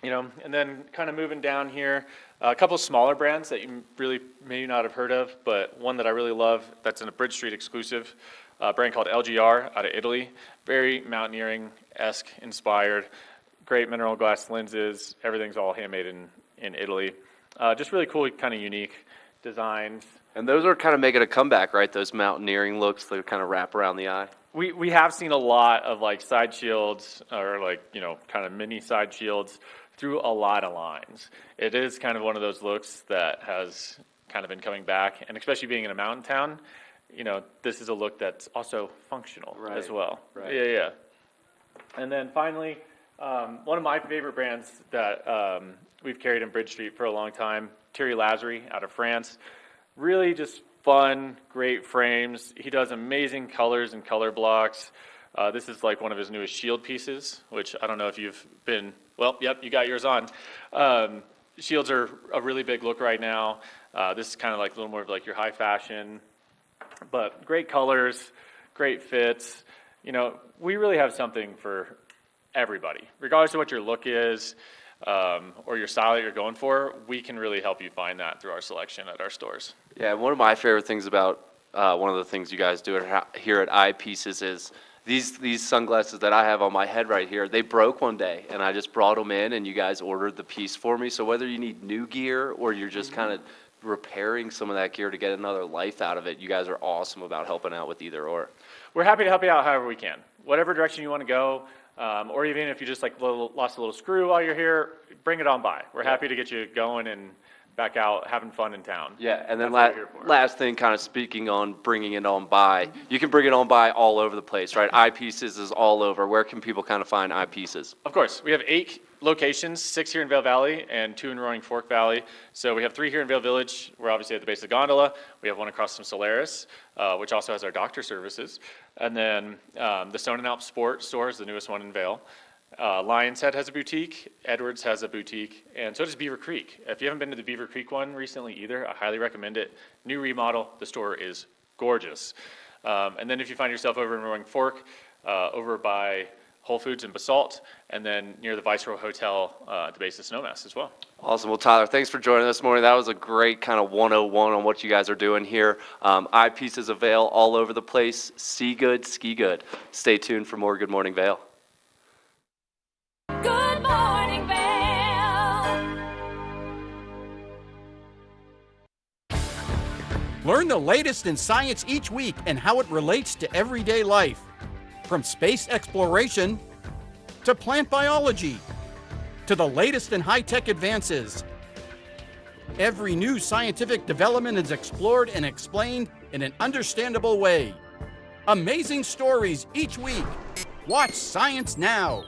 And then kind of moving down here, a couple smaller brands that you really may not have heard of, but one that I really love that's in a Bridge Street exclusive, a brand called LGR out of Italy. Very mountaineering-esque inspired, great mineral glass lenses. Everything's all handmade in Italy. Just really cool, kind of unique designs. And those are kind of making a comeback, right? Those mountaineering looks that kind of wrap around the eye. We have seen a lot of like side shields or like, kind of mini side shields through a lot of lines. It is kind of one of those looks that has kind of been coming back, and especially being in a mountain town, this is a look that's also functional as well. Right. Yeah. And then finally, one of my favorite brands that we've carried in Bridge Street for a long time, Thierry Lazary out of France. Really just fun, great frames. He does amazing colors and color blocks. This is like one of his newest shield pieces, which I don't know if you've been, well, yep, you got yours on. Shields are a really big look right now. This is kind of like a little more of like your high fashion, but great colors, great fits. We really have something for everybody. Regardless of what your look is or your style that you're going for, we can really help you find that through our selection at our stores. Yeah, one of my favorite things about one of the things you guys do here at Eyepieces is these sunglasses that I have on my head right here, they broke one day, and I just brought them in, and you guys ordered the piece for me. So whether you need new gear or you're just kind of repairing some of that gear to get another life out of it, you guys are awesome about helping out with either or. We're happy to help you out however we can. Whatever direction you want to go, or even if you just lost a little screw while you're here, bring it on by. We're happy to get you going and back out having fun in town. Yeah, and then That's what we're here for. last thing, kind of speaking on bringing it on by, you can bring it on by all over the place, right? Eyepieces is all over. Where can people kind of find Eyepieces? Of course, we have 8 locations, 6 here in Vail Valley and 2 in Roaring Fork Valley. So we have 3 here in Vail Village. We're obviously at the base of the gondola. We have one across from Solaris, which also has our doctor services. And then the Stone and Alp Sport store is the newest one in Vail. Lion's Head has a boutique, Edwards has a boutique, and so does Beaver Creek. If you haven't been to the Beaver Creek one recently either, I highly recommend it. New remodel, the store is gorgeous. And then if you find yourself over in Roaring Fork, over by Whole Foods and Basalt, and then near the Viceroy Hotel at the base of Snowmass as well. Awesome. Well, Tyler, thanks for joining us this morning. That was a great kind of 101 on what you guys are doing here. Eyepieces of Vail all over the place. See good, ski good. Stay tuned for more Good Morning Vail. Good morning, Vail. Learn the latest in science each week and how it relates to everyday life. From space exploration to plant biology to the latest in high-tech advances. Every new scientific development is explored and explained in an understandable way. Amazing stories each week. Watch Science Now.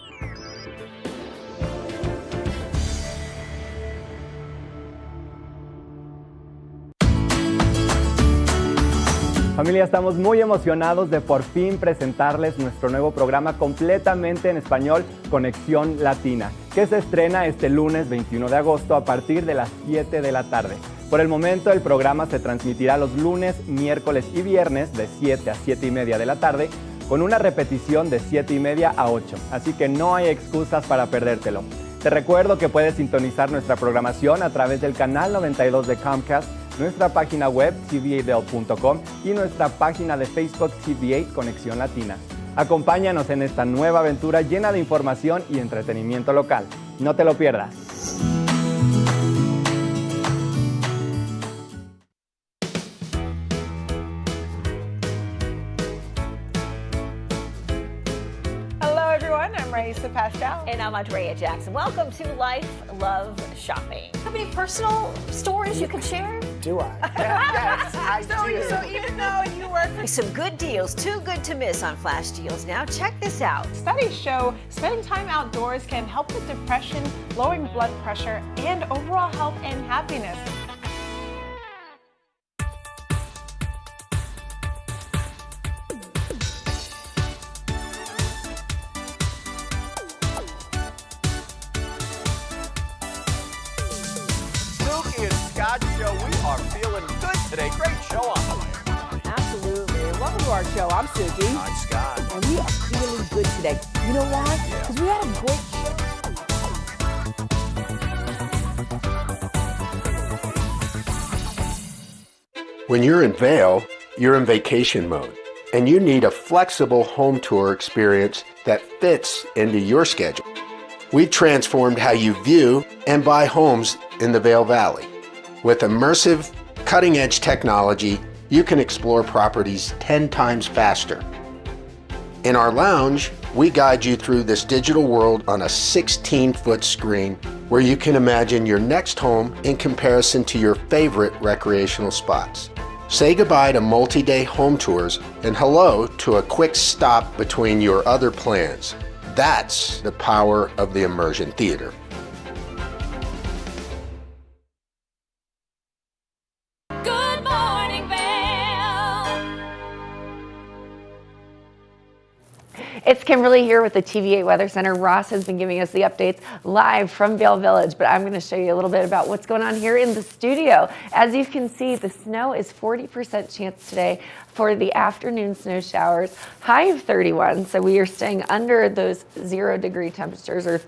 Familia, estamos muy emocionados de por fin presentarles nuestro nuevo programa completamente en español, Conexión Latina, que se estrena este lunes 21 de agosto a partir de las 7 de la tarde. Por el momento, el programa se transmitirá los lunes, miércoles y viernes de 7 a 7 y media de la tarde, con una repetición de 7 y media a 8, así que no hay excusas para perdértelo. Te recuerdo que puedes sintonizar nuestra programación a través del canal 92 de Comcast, nuestra página web tva8.com y nuestra página de Facebook TV8 Conexión Latina. Acompáñanos en esta nueva aventura llena de información y entretenimiento local. No te lo pierdas. Hello everyone, I'm Raisa Pascal. And I'm Andrea Jackson. Welcome to Life, Love, Shopping. Have any personal stories you can share? Do I? Yes, I do. So even though you work for some good deals, too good to miss on flash deals now, check this out. Studies show spending time outdoors can help with depression, lowering blood pressure, and overall health and happiness. Suki and Scott Show, we are feeling good today. Great show on the way. Absolutely. Welcome to our show. I'm Suki. I'm Scott. And we are feeling good today. You know why? Because we had a great show. When you're in Vail, you're in vacation mode, and you need a flexible home tour experience that fits into your schedule. We've transformed how you view and buy homes in the Vail Valley. With immersive, cutting-edge technology, you can explore properties 10 times faster. In our lounge, we guide you through this digital world on a 16-foot screen where you can imagine your next home in comparison to your favorite recreational spots. Say goodbye to multi-day home tours and hello to a quick stop between your other plans. That's the power of the Immersion Theater. Good morning, Vail. It's Kimberly here with the TVA Weather Center. Ross has been giving us the updates live from Vail Village, but I'm going to show you a little bit about what's going on here in the studio. As you can see, the snow is 40% chance today for the afternoon snow showers, high of 31, so we are staying under those 0-degree temperatures or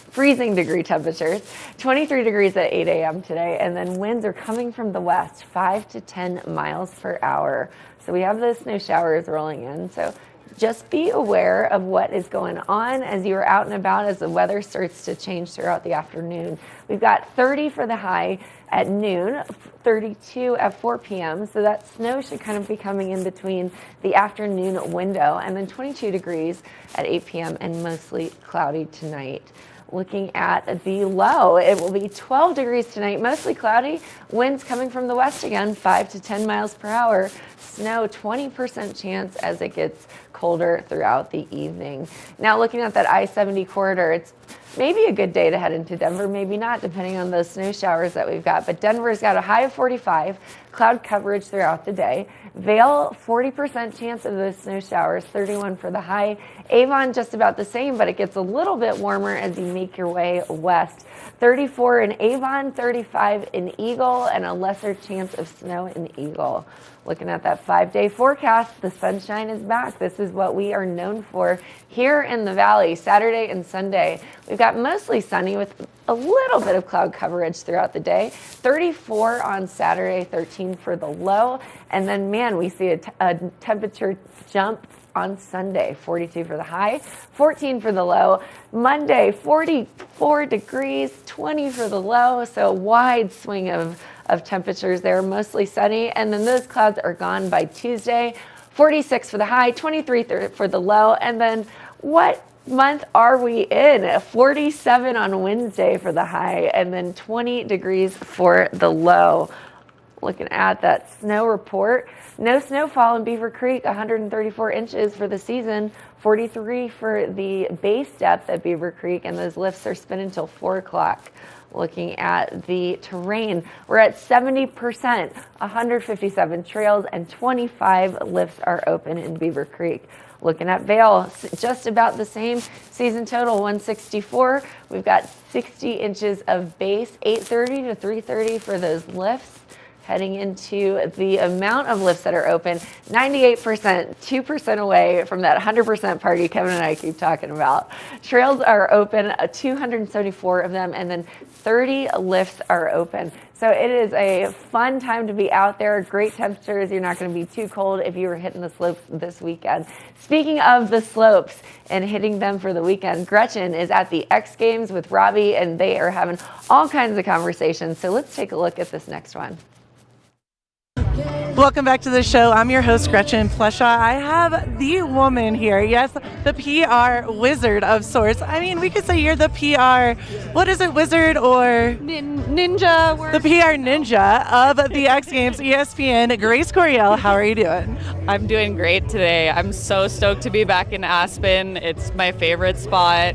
freezing degree temperatures. 23 degrees at 8 a.m. today, and then winds are coming from the west, 5 to 10 miles per hour. So we have those snow showers rolling in. So just be aware of what is going on as you are out and about as the weather starts to change throughout the afternoon. We've got 30 for the high at noon, 32 at 4 p.m. So that snow should kind of be coming in between the afternoon window, and then 22 degrees at 8 p.m. and mostly cloudy tonight. Looking at the low, it will be 12 degrees tonight, mostly cloudy, winds coming from the west again, 5 to 10 miles per hour, snow 20% chance as it gets colder throughout the evening. Now looking at that I-70 corridor, it's maybe a good day to head into Denver, maybe not, depending on those snow showers that we've got. But Denver's got a high of 45, cloud coverage throughout the day. Vail, 40% chance of those snow showers, 31 for the high. Avon, just about the same, but it gets a little bit warmer as you make your way west. 34 in Avon, 35 in Eagle, and a lesser chance of snow in Eagle. Looking at that 5-day forecast, the sunshine is back. This is what we are known for here in the Valley, Saturday and Sunday. We've got mostly sunny with a little bit of cloud coverage throughout the day. 34 on Saturday, 13 for the low. And then, man, we see a temperature jump on Sunday, 42 for the high, 14 for the low. Monday, 44 degrees, 20 for the low. So a wide swing of temperatures there, mostly sunny. And then those clouds are gone by Tuesday, 46 for the high, 23 for the low. And then what month are we in? 47 on Wednesday for the high, and then 20 degrees for the low. Looking at that snow report, no snowfall in Beaver Creek, 134 inches for the season, 43 for the base depth at Beaver Creek, and those lifts are spinning until 4 o'clock. Looking at the terrain, we're at 70%, 157 trails, and 25 lifts are open in Beaver Creek. Looking at Vail, just about the same. Season total 164. We've got 60 inches of base, 830 to 330 for those lifts. Heading into the amount of lifts that are open, 98%, 2% away from that 100% party Kevin and I keep talking about. Trails are open, 274 of them, and then 30 lifts are open. So it is a fun time to be out there. Great temperatures. You're not going to be too cold if you were hitting the slopes this weekend. Speaking of the slopes and hitting them for the weekend, Gretchen is at the X Games with Robbie, and they are having all kinds of conversations. So let's take a look at this next one. Welcome back to the show. I'm your host, Gretchen Pleshaw. I have the woman here. Yes, the PR wizard of sorts. I mean, we could say you're the PR, what is it, wizard or? Ninja. The PR ninja of the X Games, ESPN. Grace Coriel, how are you doing? I'm doing great today. I'm so stoked to be back in Aspen. It's my favorite spot.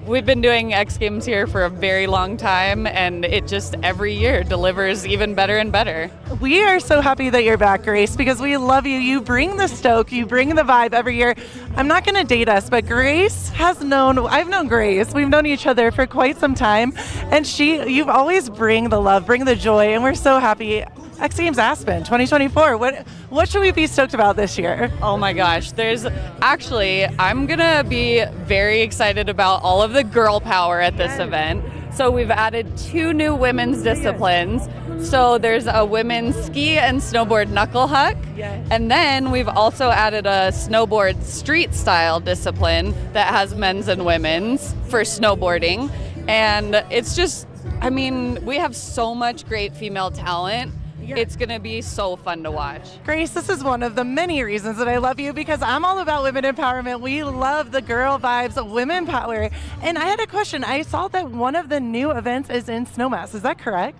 We've been doing X Games here for a very long time, and it just every year delivers even better and better. We are so happy that you're back, Grace, because we love you. You bring the stoke, you bring the vibe every year. I'm not going to date us, but Grace I've known Grace. We've known each other for quite some time, and you always bring the love, bring the joy, and we're so happy. X Games Aspen 2024. What should we be stoked about this year? Oh my gosh, I'm gonna be very excited about all of the girl power at this event. So we've added 2 new women's disciplines. So there's a women's ski and snowboard knuckle huck. Yes. And then we've also added a snowboard street style discipline that has men's and women's for snowboarding. And it's just, we have so much great female talent. It's going to be so fun to watch. Grace, this is one of the many reasons that I love you because I'm all about women empowerment. We love the girl vibes of women power. And I had a question. I saw that one of the new events is in Snowmass. Is that correct?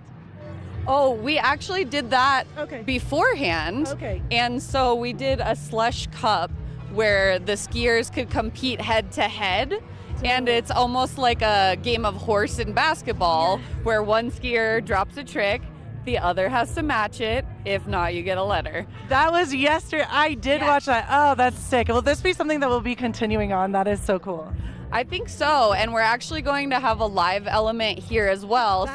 Oh, we actually did that beforehand. Okay. And so we did a slush cup where the skiers could compete head to head. And it's almost like a game of horse and basketball where one skier drops a trick, the other has to match it. If not, you get a letter. That was yesterday. I did watch that. Oh, that's sick. Will this be something that will be continuing on? That is so cool. I think so. And we're actually going to have a live element here as well.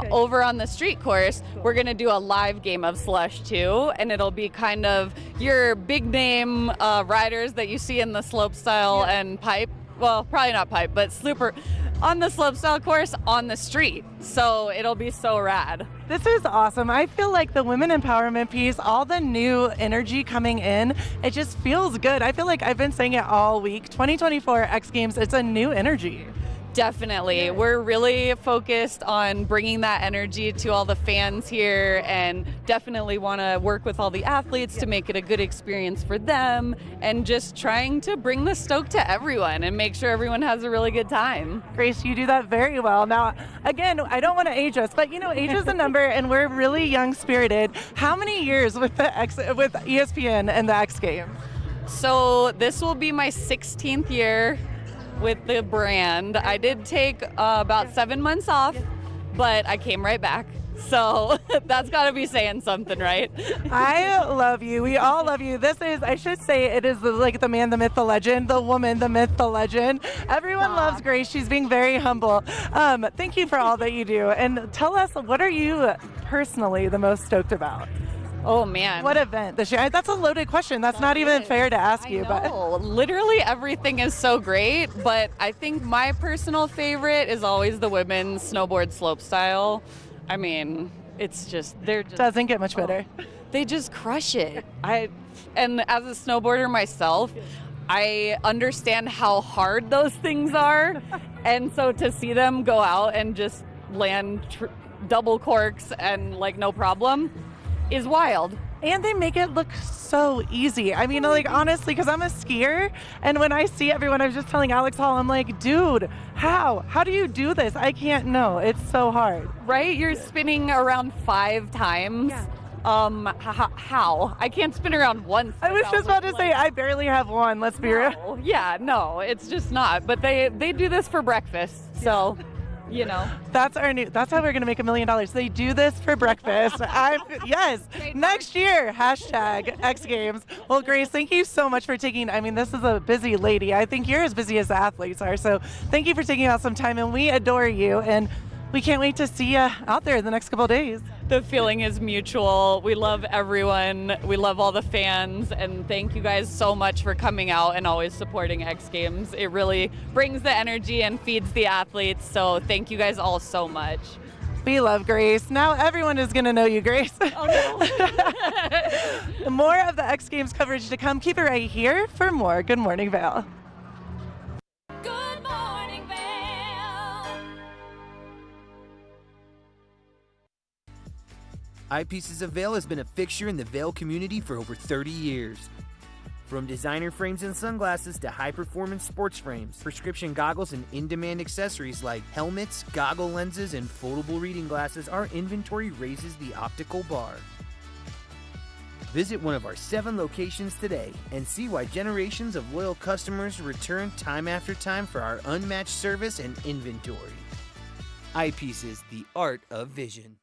Over on the street course, we're going to do a live game of slush too. And it'll be kind of your big name riders that you see in the slopestyle and pipe. Well, probably not pipe, but super on the slopestyle course on the street. So it'll be so rad. This is awesome. I feel like the women empowerment piece, all the new energy coming in, it just feels good. I feel like I've been saying it all week. 2024 X Games, it's a new energy. Definitely. We're really focused on bringing that energy to all the fans here and definitely want to work with all the athletes to make it a good experience for them and just trying to bring the stoke to everyone and make sure everyone has a really good time. Grace, you do that very well. Now, again, I don't want to age us, but age is a number and we're really young spirited. How many years with with ESPN and the X Games? So this will be my 16th year with the brand. I did take about 7 months off, but I came right back. So that's got to be saying something, right? I love you. We all love you. This is, I should say, it is like the man, the myth, the legend, the woman, the myth, the legend. Everyone loves Grace. She's being very humble. Thank you for all that you do. And tell us, what are you personally the most stoked about? Oh man. What event this year? That's a loaded question. That's not even fair to ask you. But literally everything is so great, but I think my personal favorite is always the women's snowboard slopestyle. I mean, it's just doesn't get much better. They just crush it. And as a snowboarder myself, I understand how hard those things are. And so to see them go out and just land double corks and like no problem is wild. And they make it look so easy. I mean, like, honestly, because I'm a skier, and when I see everyone, I was just telling Alex Hall, I'm like, dude, how? How do you do this? I can't know. It's so hard. Right? You're spinning around 5 times. How? I can't spin around once. I was just about to say, I barely have one, let's be real. Yeah, no, it's just not. But they do this for breakfast, so... That's how we're gonna make $1 million. They do this for breakfast. Yes, next year, #X Games. Well, Grace, thank you so much for taking, this is a busy lady. I think you're as busy as the athletes are. So thank you for taking out some time, and we adore you. And we can't wait to see you out there the next couple of days. The feeling is mutual. We love everyone. We love all the fans. And thank you guys so much for coming out and always supporting X Games. It really brings the energy and feeds the athletes. So thank you guys all so much. We love Grace. Now everyone is going to know you, Grace. Oh, no. More of the X Games coverage to come. Keep it right here for more Good Morning Vail. Eyepieces of Vail has been a fixture in the Vail community for over 30 years. From designer frames and sunglasses to high-performance sports frames, prescription goggles, and in-demand accessories like helmets, goggle lenses, and foldable reading glasses, our inventory raises the optical bar. Visit one of our 7 locations today and see why generations of loyal customers return time after time for our unmatched service and inventory. Eyepieces, the art of vision.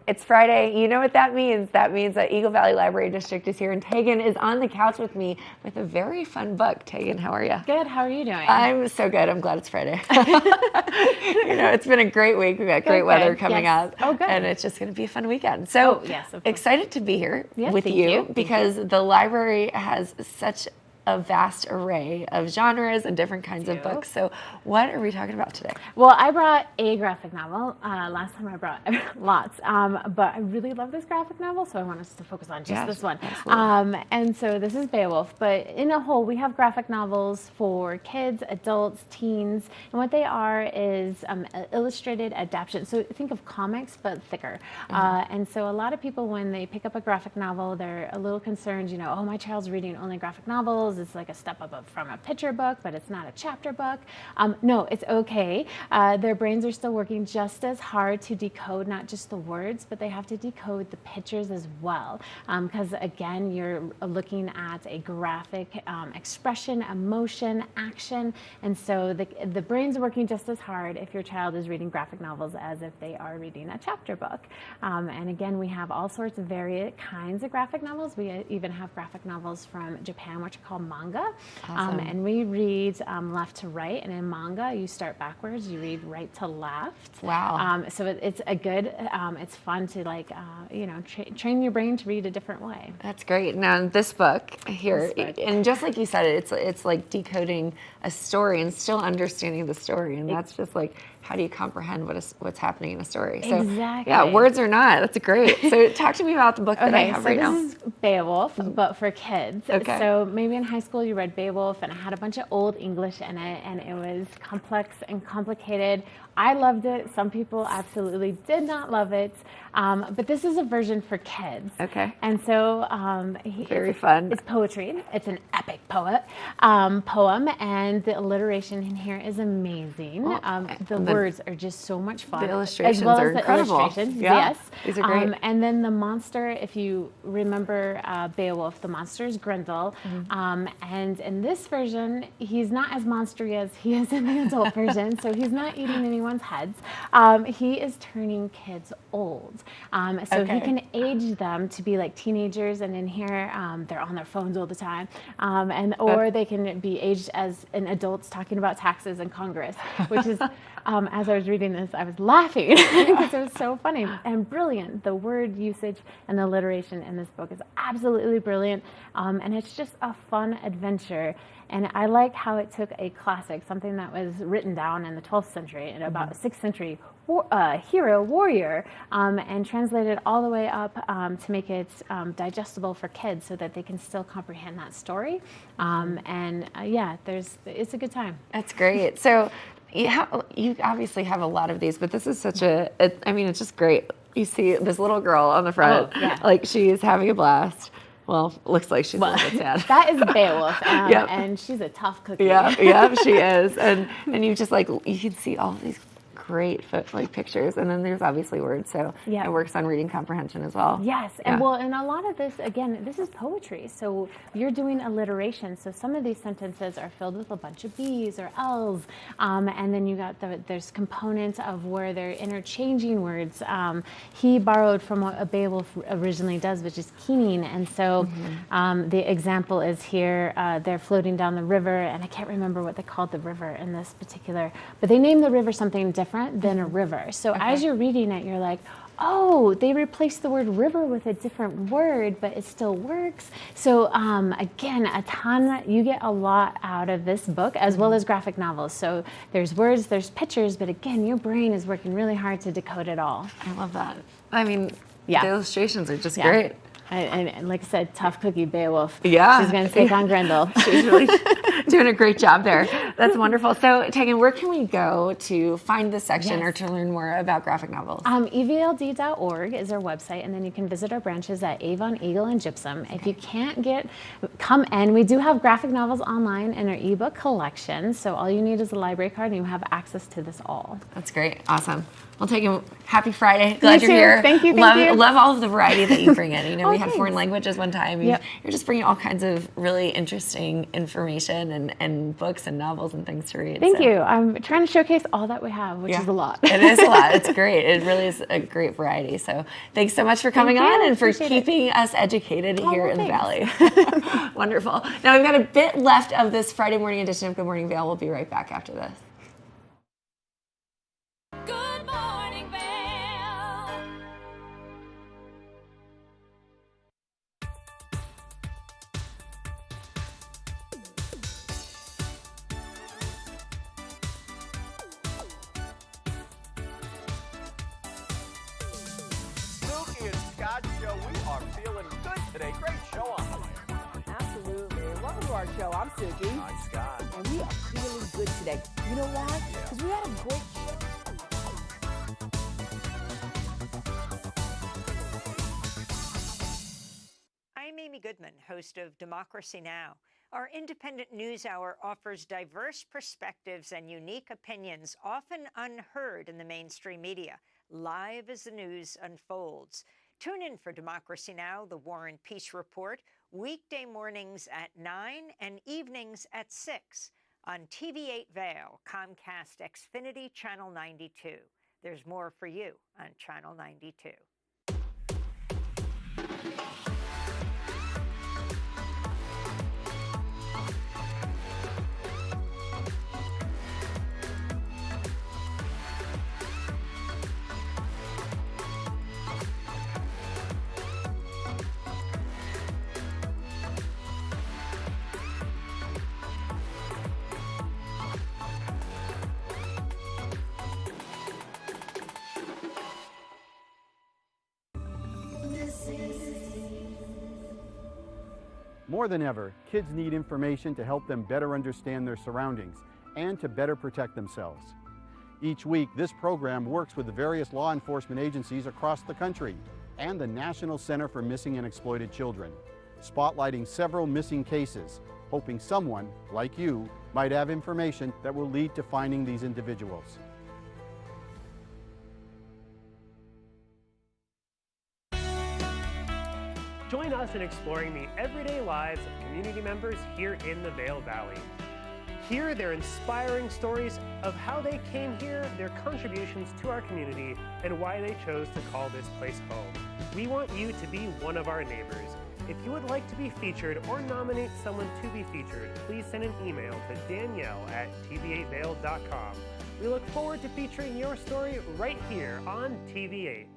It's Friday. You know what that means. That means that Eagle Valley Library District is here, and Tegan is on the couch with me with a very fun book. Tegan, how are you? Good. How are you doing? I'm so good. I'm glad it's Friday. It's been a great week. We've got great weather coming up. Oh, good. And it's just going to be a fun weekend. So excited to be here with you because the library has such a vast array of genres and different kinds of books. So what are we talking about today? Well, I brought a graphic novel. Last time I brought lots, but I really love this graphic novel, so I want us to focus on just this one. And so this is Beowulf, but in a whole, we have graphic novels for kids, adults, teens, and what they are is illustrated adaptations. So think of comics, but thicker. And so a lot of people, when they pick up a graphic novel, they're a little concerned, oh, my child's reading only graphic novels. It's like a step up from a picture book, but it's not a chapter book. No, it's okay. Their brains are still working just as hard to decode not just the words, but they have to decode the pictures as well. Because again, you're looking at a graphic expression, emotion, action. And so the brain's working just as hard if your child is reading graphic novels as if they are reading a chapter book. And again, we have all sorts of varied kinds of graphic novels. We even have graphic novels from Japan, which are called manga. And we read left to right, and in manga you start backwards, you read right to left. Wow. So it's a good, it's fun to train your brain to read a different way. That's great. Now this book here, and just like you said, it's like decoding a story and still understanding the story, and that's just like, how do you comprehend what's happening in a story? So, exactly. Yeah, words or not, that's great. So talk to me about the book that I have right now. This is Beowulf, but for kids. Okay. So maybe in high school you read Beowulf, and it had a bunch of old English in it, and it was complex and complicated. I loved it. Some people absolutely did not love it. But this is a version for kids. Okay. And so very fun. It's poetry. It's an epic poem, and the alliteration in here is amazing. The words are just so much fun. The illustrations as well are as the incredible. illustrations. Yeah, yes. these are great. And then the monster, if you remember Beowulf, the monster is Grendel. And in this version, he's not as monstery as he is in the adult version. So he's not eating anyone's heads. He is turning kids old. So he can age them to be like teenagers, and in here they're on their phones all the time. Or they can be aged as an adults talking about taxes in Congress, which is, as I was reading this, I was laughing because it was so funny and brilliant. The word usage and the alliteration in this book is absolutely brilliant, and it's just a fun adventure. And I like how it took a classic, something that was written down in the 12th century and about a 6th century hero, warrior, and translated all the way up to make it digestible for kids so that they can still comprehend that story. It's a good time. That's great. So you obviously have a lot of these, but this is such it's just great. You see this little girl on the front, like she's having a blast. Well, looks like she's a little bit sad. That is Beowulf, and she's a tough cookie. Yeah, she is. And you just you can see all of these great pictures, and then there's obviously words, so it works on reading comprehension as well. Yes, and and a lot of this, again, this is poetry, so you're doing alliteration, so some of these sentences are filled with a bunch of B's or L's, and then you got there's components of where they're interchanging words. He borrowed from what a Beowulf originally does, which is keening, and so the example is here, they're floating down the river, and I can't remember what they called the river in this particular, but they named the river something different than a river. So as you're reading it, you're like, oh, they replaced the word river with a different word, but it still works. So again, you get a lot out of this book, as well as graphic novels. So there's words, there's pictures, but again, your brain is working really hard to decode it all. I love that. I mean, the illustrations are just great. And like I said, tough cookie Beowulf. Yeah. She's going to take on Grendel. She's really doing a great job there. That's wonderful. So, Tegan, where can we go to find this section or to learn more about graphic novels? evld.org is our website, and then you can visit our branches at Avon, Eagle, and Gypsum. If you can't come in. We do have graphic novels online in our ebook collection, so all you need is a library card, and you have access to this all. That's great. Awesome. Well, Tegan, happy Friday. Glad you're here. Thank you. Love all of the variety that you bring in. We had thanks. foreign languages one time. You're just bringing all kinds of really interesting information and books and novels. novels and things to read. Thank you. I'm trying to showcase all that we have, which is a lot. It is a lot. It's great. It really is a great variety. So thanks so much for coming on and for keeping us educated here in the Valley. Wonderful. Now we've got a bit left of this Friday morning edition of Good Morning Vail. We'll be right back after this. Good morning, Vail. Snooki and Scott show. We are feeling good today. Great show on the way. Absolutely. Welcome to our show. I'm Suki. Hi, Scott. And we are feeling good today. You know why? Because we had a great show. I'm Amy Goodman, host of Democracy Now! Our independent news hour offers diverse perspectives and unique opinions, often unheard in the mainstream media, live as the news unfolds. Tune in for Democracy Now!, the War and Peace Report, weekday mornings at 9 and evenings at 6 on TV8 Vail, Comcast Xfinity Channel 92. There's more for you on Channel 92. More than ever, kids need information to help them better understand their surroundings and to better protect themselves. Each week, this program works with the various law enforcement agencies across the country and the National Center for Missing and Exploited Children, spotlighting several missing cases, hoping someone, like you, might have information that will lead to finding these individuals. Join us in exploring the everyday lives of community members here in the Vail Valley. Hear their inspiring stories of how they came here, their contributions to our community, and why they chose to call this place home. We want you to be one of our neighbors. If you would like to be featured or nominate someone to be featured, please send an email to danielle@tv8vail.com. We look forward to featuring your story right here on TV8.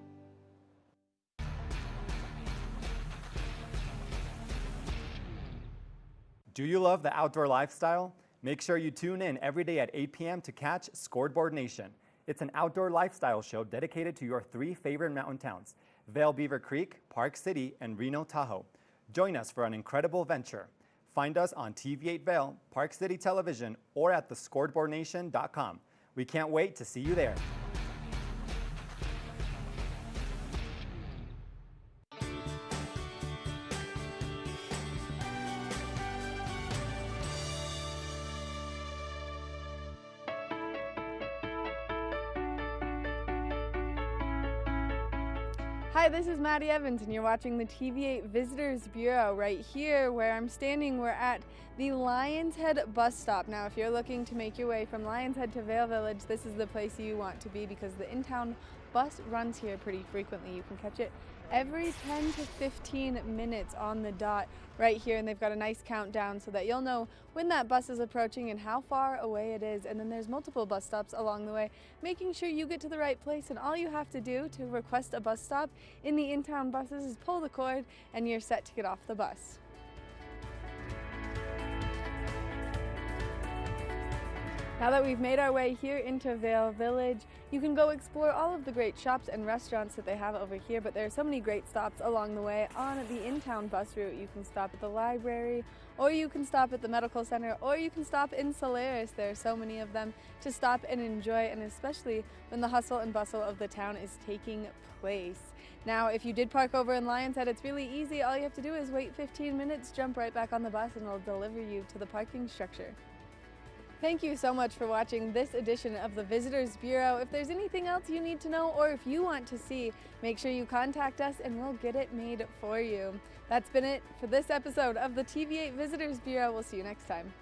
Do you love the outdoor lifestyle? Make sure you tune in every day at 8 p.m. to catch Scoreboard Nation. It's an outdoor lifestyle show dedicated to your 3 favorite mountain towns, Vail Beaver Creek, Park City, and Reno Tahoe. Join us for an incredible venture. Find us on TV8 Vail, Park City Television, or at thescoreboardnation.com. We can't wait to see you there. Hi, this is Maddie Evans, and you're watching the TV8 Visitors Bureau. Right here where I'm standing, we're at the Lions Head bus stop. Now, if you're looking to make your way from Lions Head to Vail Village, this is the place you want to be because the in-town bus runs here pretty frequently. You can catch it every 10 to 15 minutes on the dot right here, and they've got a nice countdown so that you'll know when that bus is approaching and how far away it is. And then there's multiple bus stops along the way, making sure you get to the right place. And all you have to do to request a bus stop in the in-town buses is pull the cord and you're set to get off the bus. Now that we've made our way here into Vail Village, you can go explore all of the great shops and restaurants that they have over here, but there are so many great stops along the way. On the in-town bus route, you can stop at the library, or you can stop at the medical center, or you can stop in Solaris. There are so many of them to stop and enjoy, and especially when the hustle and bustle of the town is taking place. Now, if you did park over in Lions Head, it's really easy. All you have to do is wait 15 minutes, jump right back on the bus, and it'll deliver you to the parking structure. Thank you so much for watching this edition of the Visitors Bureau. If there's anything else you need to know or if you want to see, make sure you contact us and we'll get it made for you. That's been it for this episode of the TV8 Visitors Bureau. We'll see you next time.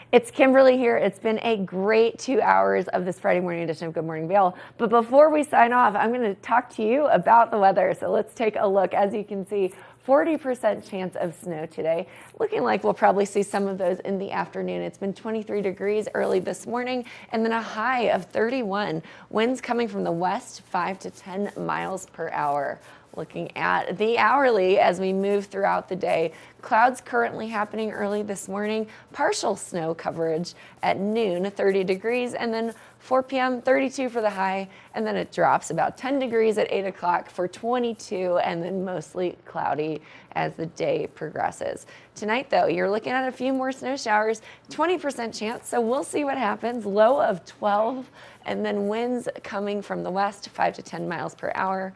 It's Kimberly here. It's been a great 2 hours of this Friday morning edition of Good Morning Vail. But before we sign off, I'm going to talk to you about the weather. So let's take a look. As you can see, 40% chance of snow today. Looking like we'll probably see some of those in the afternoon. It's been 23 degrees early this morning and then a high of 31. Winds coming from the west, 5 to 10 miles per hour. Looking at the hourly as we move throughout the day. Clouds currently happening early this morning. Partial snow coverage at noon, 30 degrees, and then 4 p.m., 32 for the high, and then it drops about 10 degrees at 8 o'clock for 22, and then mostly cloudy as the day progresses. Tonight, though, you're looking at a few more snow showers, 20% chance, so we'll see what happens. Low of 12, and then winds coming from the west, 5 to 10 miles per hour.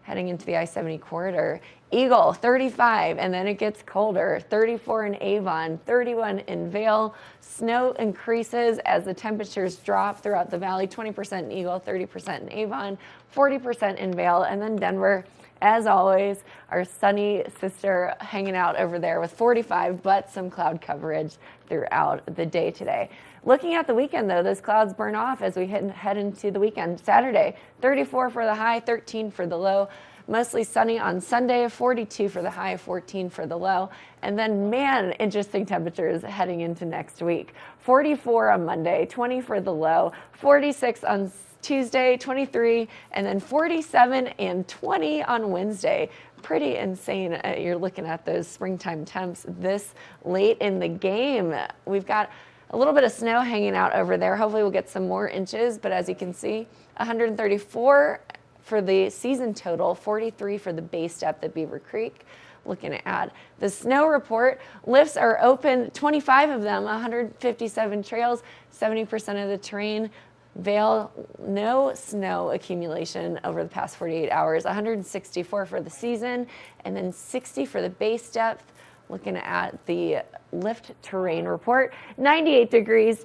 Heading into the I-70 corridor. Eagle, 35, and then it gets colder. 34 in Avon, 31 in Vail. Snow increases as the temperatures drop throughout the valley. 20% in Eagle, 30% in Avon, 40% in Vail, and then Denver, as always, our sunny sister hanging out over there with 45, but some cloud coverage throughout the day today. Looking at the weekend, though, those clouds burn off as we head into the weekend. Saturday, 34 for the high, 13 for the low. Mostly sunny on Sunday, 42 for the high, 14 for the low. And then, man, interesting temperatures heading into next week. 44 on Monday, 20 for the low, 46 on Tuesday, 23, and then 47 and 20 on Wednesday. Pretty insane. You're looking at those springtime temps this late in the game. We've got a little bit of snow hanging out over there. Hopefully we'll get some more inches, but as you can see, 134 for the season total, 43 for the base depth at Beaver Creek. Looking at the snow report, lifts are open, 25 of them, 157 trails, 70% of the terrain. Vail, no snow accumulation over the past 48 hours, 164 for the season, and then 60 for the base depth. Looking at the lift terrain report, 98 degrees,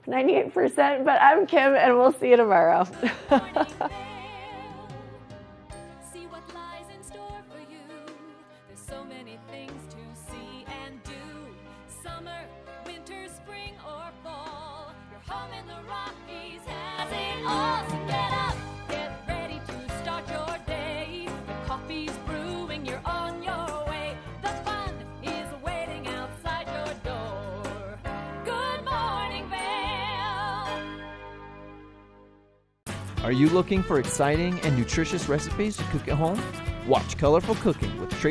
98%, but I'm Kim, and we'll see you tomorrow. See what lies in store for you. There's so many things to see and do. Summer, winter, spring, or fall. Your home in the Rockies has it all. So get up, get ready to start your day. The coffee's brewing, you're on your way. The fun is waiting outside your door. Good morning, Vail. Are you looking for exciting and nutritious recipes to cook at home? Watch Colorful Cooking with Tracy